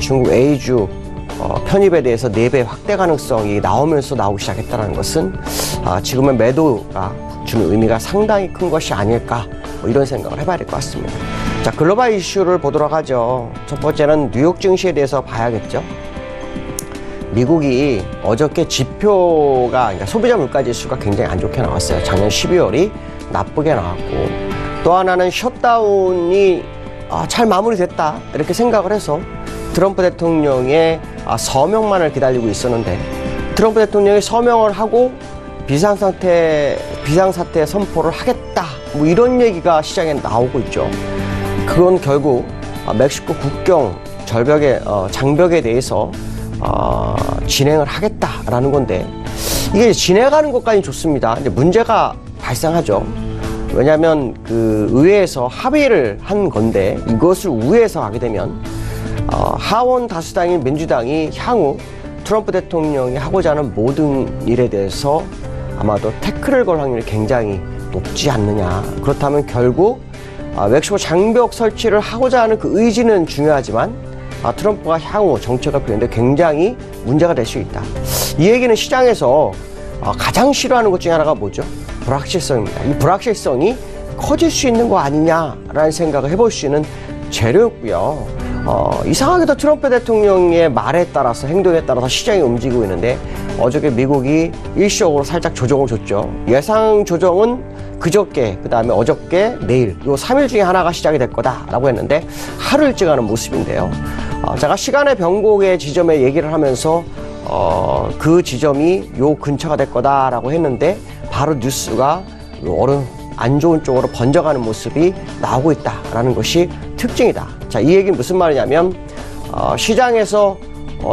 중국 A주 편입에 대해서 4배 확대 가능성이 나오면서 나오기 시작했다는 것은 지금의 매도가 주는 의미가 상당히 큰 것이 아닐까, 뭐 이런 생각을 해봐야 될 것 같습니다. 자, 글로벌 이슈를 보도록 하죠. 첫 번째는 뉴욕 증시에 대해서 봐야겠죠. 미국이 어저께 지표가, 그러니까 소비자 물가 지수가 굉장히 안 좋게 나왔어요. 작년 12월이 나쁘게 나왔고, 또 하나는 셧다운이 잘 마무리됐다 이렇게 생각을 해서 트럼프 대통령의 서명만을 기다리고 있었는데, 트럼프 대통령이 서명을 하고 비상사태 선포를 하겠다, 뭐 이런 얘기가 시장에 나오고 있죠. 그건 결국 멕시코 국경 장벽에 대해서 진행을 하겠다라는 건데, 이게 진행하는 것까지 좋습니다. 근데 문제가 발생하죠. 왜냐하면 그 의회에서 합의를 한 건데, 이것을 우회해서 하게 되면 하원 다수당인 민주당이 향후 트럼프 대통령이 하고자 하는 모든 일에 대해서 아마도 태클을 걸 확률이 굉장히 높지 않느냐. 그렇다면 결국 멕시코 장벽 설치를 하고자 하는 그 의지는 중요하지만 트럼프가 향후 정책을 펴는데 굉장히 문제가 될 수 있다. 이 얘기는 시장에서 가장 싫어하는 것 중에 하나가 뭐죠? 불확실성입니다. 이 불확실성이 커질 수 있는 거 아니냐라는 생각을 해볼 수 있는 재료였고요. 이상하게도 트럼프 대통령의 말에 따라서, 행동에 따라서 시장이 움직이고 있는데, 어저께 미국이 일시적으로 살짝 조정을 줬죠. 예상 조정은 그저께, 그 다음에 어저께, 내일, 요 3일 중에 하나가 시작이 될 거다라고 했는데 하루 일찍 하는 모습인데요. 제가 시간의 변곡의 지점에 얘기를 하면서 그 지점이 요 근처가 될 거다라고 했는데, 바로 뉴스가 안 좋은 쪽으로 번져가는 모습이 나오고 있다라는 것이 특징이다. 자, 이 얘기는 무슨 말이냐면 시장에서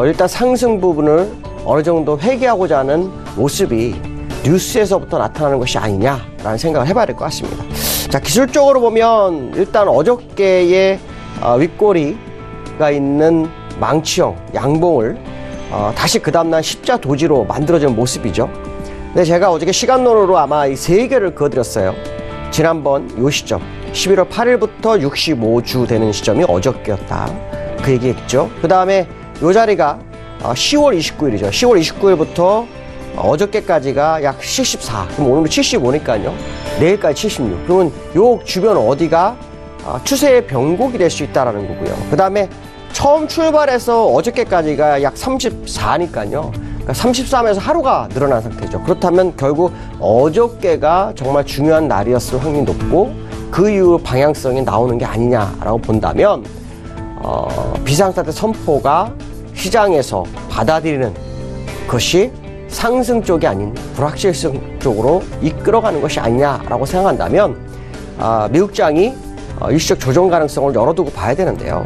일단 상승 부분을 어느 정도 회귀하고자 하는 모습이 뉴스에서부터 나타나는 것이 아니냐라는 생각을 해봐야 될 것 같습니다. 자, 기술적으로 보면 일단 어저께의 윗꼬리가 있는 망치형 양봉을 다시 그 다음날 십자 도지로 만들어진 모습이죠. 근데 제가 어저께 시간론으로 아마 이 3개를 그어드렸어요. 지난번 요 시점 11월 8일부터 65주 되는 시점이 어저께였다, 그 얘기했죠. 그 다음에 요 자리가 10월 29일이죠. 10월 29일부터 어저께까지가 약 74. 그럼 오늘도 75니까요. 내일까지 76. 그러면 요 주변 어디가 추세의 변곡이 될 수 있다라는 거고요. 그 다음에 처음 출발해서 어저께까지가 약 34니까요. 그러니까 33에서 하루가 늘어난 상태죠. 그렇다면 결국 어저께가 정말 중요한 날이었을 확률이 높고, 그 이후 방향성이 나오는 게 아니냐라고 본다면 비상사태 선포가 시장에서 받아들이는 것이 상승 쪽이 아닌 불확실성 쪽으로 이끌어가는 것이 아니냐라고 생각한다면 미국장이 일시적 조정 가능성을 열어두고 봐야 되는데요.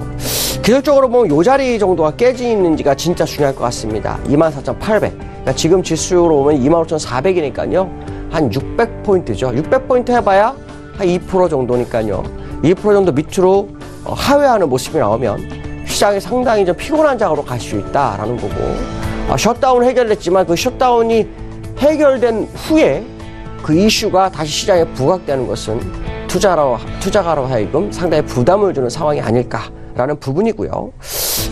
기술적으로 보면 요 자리 정도가 깨지는지가 진짜 중요할 것 같습니다. 24,800. 그러니까 지금 지수로 보면 25,400이니까요. 한 600포인트죠. 600포인트 해봐야 한 2% 정도니까요. 2% 정도 밑으로 하회하는 모습이 나오면 시장이 상당히 좀 피곤한 장으로 갈 수 있다라는 거고, 셧다운 해결됐지만 그 셧다운이 해결된 후에 그 이슈가 다시 시장에 부각되는 것은 투자가로 하여금 상당히 부담을 주는 상황이 아닐까라는 부분이고요.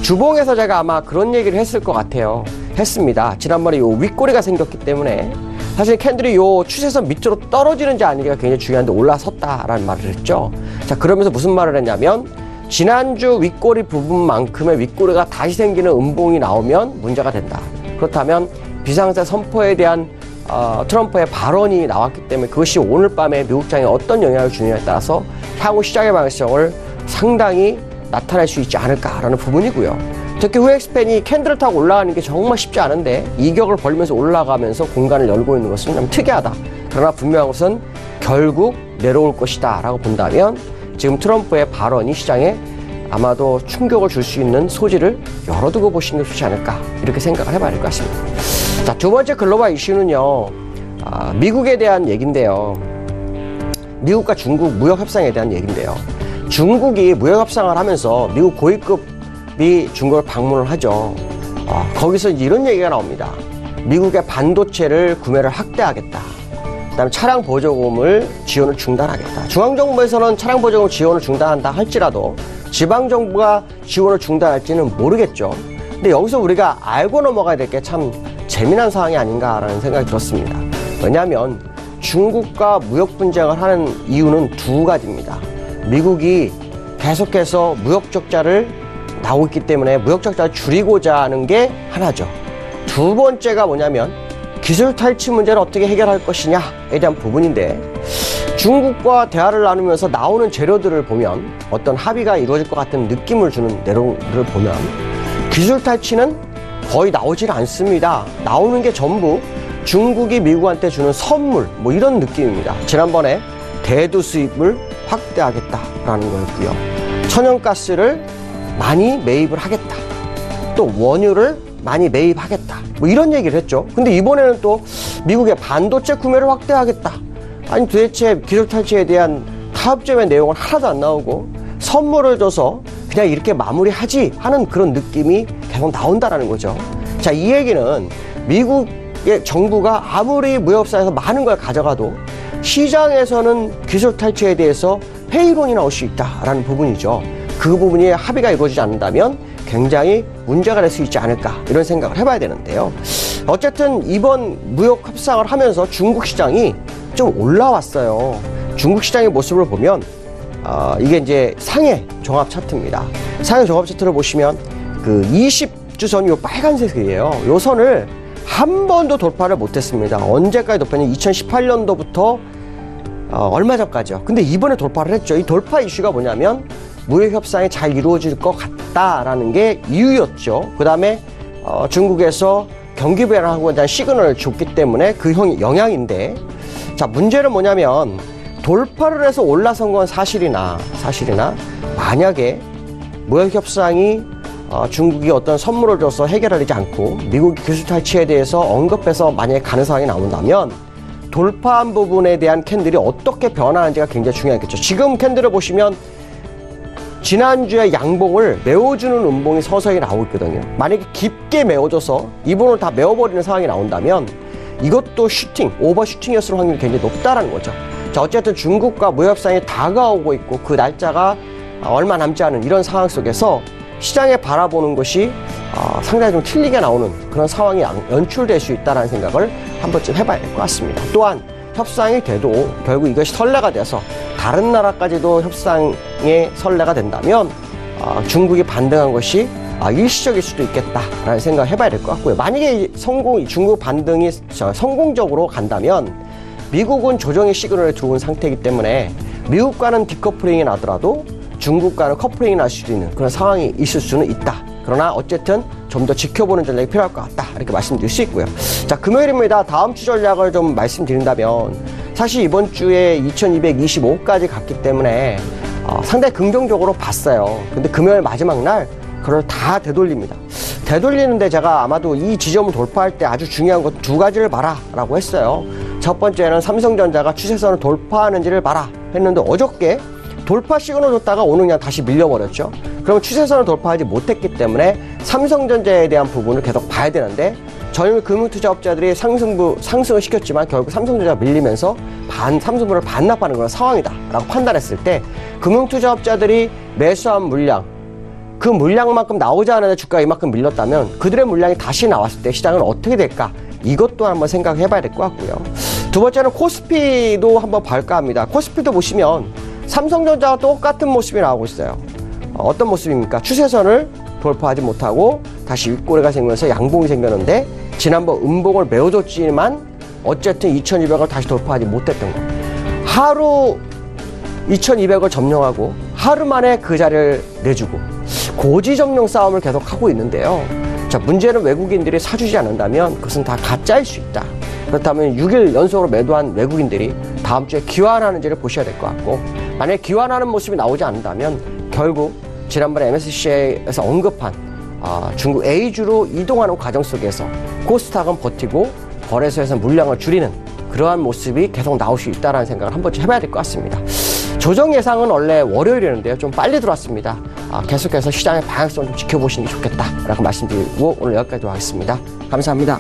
주봉에서 제가 아마 그런 얘기를 했을 것 같아요. 했습니다. 지난번에 요 윗꼬리가 생겼기 때문에 사실 캔들이 요 추세선 밑으로 떨어지는지 아니기가 굉장히 중요한데 올라섰다라는 말을 했죠. 자, 그러면서 무슨 말을 했냐면, 지난주 윗꼬리 부분만큼의 윗꼬리가 다시 생기는 음봉이 나오면 문제가 된다. 그렇다면 비상사태 선포에 대한 트럼프의 발언이 나왔기 때문에 그것이 오늘 밤에 미국장에 어떤 영향을 주느냐에 따라서 향후 시장의 방향성을 상당히 나타낼 수 있지 않을까라는 부분이고요. 특히 후엑스팬이 캔들을 타고 올라가는 게 정말 쉽지 않은데 이격을 벌리면서 올라가면서 공간을 열고 있는 것은 좀 특이하다. 그러나 분명한 것은 결국 내려올 것이다 라고 본다면 지금 트럼프의 발언이 시장에 아마도 충격을 줄 수 있는 소지를 열어두고 보시는 게 좋지 않을까 이렇게 생각을 해봐야 될 것 같습니다. 자, 두 번째 글로벌 이슈는요. 미국에 대한 얘기인데요. 미국과 중국 무역 협상에 대한 얘기인데요. 중국이 무역 협상을 하면서 미국 고위급이 중국을 방문을 하죠. 거기서 이제 이런 얘기가 나옵니다. 미국의 반도체를 구매를 확대하겠다. 그다음에 차량 보조금을 지원을 중단하겠다. 중앙정부에서는 차량 보조금 지원을 중단한다 할지라도 지방정부가 지원을 중단할지는 모르겠죠. 근데 여기서 우리가 알고 넘어가야 될 게 참 재미난 상황이 아닌가라는 생각이 들었습니다. 왜냐하면 중국과 무역 분쟁을 하는 이유는 두 가지입니다. 미국이 계속해서 무역 적자를 나오고 있기 때문에 무역 적자를 줄이고자 하는 게 하나죠. 두 번째가 뭐냐면 기술 탈취 문제를 어떻게 해결할 것이냐에 대한 부분인데 중국과 대화를 나누면서 나오는 재료들을 보면 어떤 합의가 이루어질 것 같은 느낌을 주는 내용을 보면 기술 탈취는 거의 나오질 않습니다. 나오는 게 전부 중국이 미국한테 주는 선물 뭐 이런 느낌입니다. 지난번에 대두 수입을 확대하겠다라는 거였고요. 천연가스를 많이 매입을 하겠다. 또 원유를 많이 매입하겠다. 뭐 이런 얘기를 했죠. 근데 이번에는 또 미국의 반도체 구매를 확대하겠다. 아니 도대체 기술 탈취에 대한 타협점의 내용은 하나도 안 나오고 선물을 줘서 그냥 이렇게 마무리하지 하는 그런 느낌이 계속 나온다라는 거죠. 자, 이 얘기는 미국의 정부가 아무리 무역협상에서 많은 걸 가져가도 시장에서는 기술 탈취에 대해서 회의론이 나올 수 있다라는 부분이죠. 그 부분이 합의가 이루어지지 않는다면 굉장히 문제가 될 수 있지 않을까 이런 생각을 해봐야 되는데요. 어쨌든 이번 무역 협상을 하면서 중국 시장이 좀 올라왔어요. 중국 시장의 모습을 보면 이게 이제 상해 종합 차트입니다. 상해 종합 차트를 보시면 그 20주선이 요 빨간색이에요. 요 선을 한 번도 돌파를 못했습니다. 언제까지 돌파했냐면 2018년도부터 얼마 전까지요. 근데 이번에 돌파를 했죠. 이 돌파 이슈가 뭐냐면 무역 협상이 잘 이루어질 것 같다라는 게 이유였죠. 그 다음에 중국에서 경기 부양하고자 하는 시그널을 줬기 때문에 그 영향인데, 자, 문제는 뭐냐면 돌파를 해서 올라선 건 사실이나 만약에 무역 협상이 중국이 어떤 선물을 줘서 해결하지 않고 미국이 기술 탈취에 대해서 언급해서 만약에 가는 상황이 나온다면 돌파한 부분에 대한 캔들이 어떻게 변화하는지가 굉장히 중요하겠죠. 지금 캔들을 보시면 지난주에 양봉을 메워주는 음봉이 서서히 나오고 있거든요. 만약에 깊게 메워줘서 이 부분을 다 메워버리는 상황이 나온다면 이것도 오버슈팅이었을 확률이 굉장히 높다라는 거죠. 자, 어쨌든 중국과 무역협상이 다가오고 있고 그 날짜가 얼마 남지 않은 이런 상황 속에서 시장에 바라보는 것이 상당히 좀 틀리게 나오는 그런 상황이 연출될 수 있다는 생각을 한 번쯤 해봐야 될 것 같습니다. 또한 협상이 돼도 결국 이것이 선례가 돼서 다른 나라까지도 협상의 선례가 된다면 중국이 반등한 것이 일시적일 수도 있겠다라는 생각을 해봐야 될 것 같고요. 만약에 중국 반등이 성공적으로 간다면 미국은 조정의 시그널에 들어온 상태이기 때문에 미국과는 디커플링이 나더라도 중국과는 커플링이 날 수도 있는 그런 상황이 있을 수는 있다. 그러나 어쨌든 좀 더 지켜보는 전략이 필요할 것 같다. 이렇게 말씀드릴 수 있고요. 자, 금요일입니다. 다음 주 전략을 좀 말씀드린다면 사실 이번 주에 2225까지 갔기 때문에 상당히 긍정적으로 봤어요. 근데 금요일 마지막 날 그걸 다 되돌립니다. 되돌리는데 제가 아마도 이 지점을 돌파할 때 아주 중요한 것 두 가지를 봐라 라고 했어요. 첫 번째는 삼성전자가 추세선을 돌파하는지를 봐라 했는데 어저께 돌파 시그널 줬다가 오늘 그냥 다시 밀려버렸죠. 그러면 추세선을 돌파하지 못했기 때문에 삼성전자에 대한 부분을 계속 봐야 되는데 전일 금융투자업자들이 상승을 시켰지만 결국 삼성전자가 밀리면서 삼성물을 반납하는 그런 상황이다 라고 판단했을 때 금융투자업자들이 매수한 물량, 그 물량만큼 나오지 않았는데 주가가 이만큼 밀렸다면 그들의 물량이 다시 나왔을 때 시장은 어떻게 될까? 이것도 한번 생각해 봐야 될 것 같고요. 두 번째는 코스피도 한번 볼까 합니다. 코스피도 보시면 삼성전자와 똑같은 모습이 나오고 있어요. 어떤 모습입니까? 추세선을 돌파하지 못하고 다시 윗꼬리가 생기면서 양봉이 생겼는데 지난번 음봉을 메워줬지만 어쨌든 2200을 다시 돌파하지 못했던 거. 하루 2,200을 점령하고 하루 만에 그 자리를 내주고 고지 점령 싸움을 계속하고 있는데요. 자, 문제는 외국인들이 사주지 않는다면 그것은 다 가짜일 수 있다. 그렇다면 6일 연속으로 매도한 외국인들이 다음 주에 기환하는지를 보셔야 될 것 같고, 만약에 기환하는 모습이 나오지 않는다면 결국 지난번에 MSCI에서 언급한 중국 A주로 이동하는 과정 속에서 코스닥은 버티고 거래소에서 물량을 줄이는 그러한 모습이 계속 나올 수 있다는 생각을 한 번쯤 해봐야 될 것 같습니다. 조정 예상은 원래 월요일이었는데요. 좀 빨리 들어왔습니다. 계속해서 시장의 방향성을 좀 지켜보시는 게 좋겠다라고 말씀드리고 오늘 여기까지 하겠습니다. 감사합니다.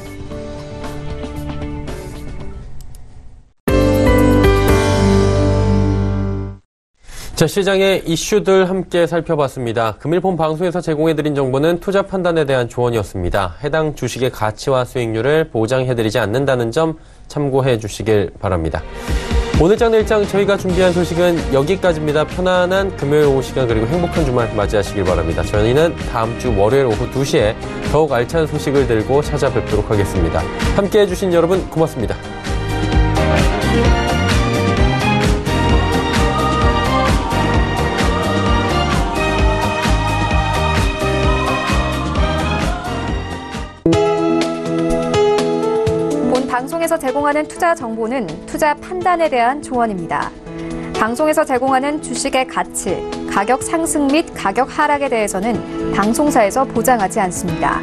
자, 시장의 이슈들 함께 살펴봤습니다. 금일본 방송에서 제공해드린 정보는 투자 판단에 대한 조언이었습니다. 해당 주식의 가치와 수익률을 보장해드리지 않는다는 점 참고해 주시길 바랍니다. 오늘장 내일장 저희가 준비한 소식은 여기까지입니다. 편안한 금요일 오후 시간 그리고 행복한 주말 맞이하시길 바랍니다. 저희는 다음 주 월요일 오후 2시에 더욱 알찬 소식을 들고 찾아뵙도록 하겠습니다. 함께해 주신 여러분 고맙습니다. 방송에서 제공하는 투자 정보는 투자 판단에 대한 조언입니다. 방송에서 제공하는 주식의 가치, 가격 상승 및 가격 하락에 대해서는 방송사에서 보장하지 않습니다.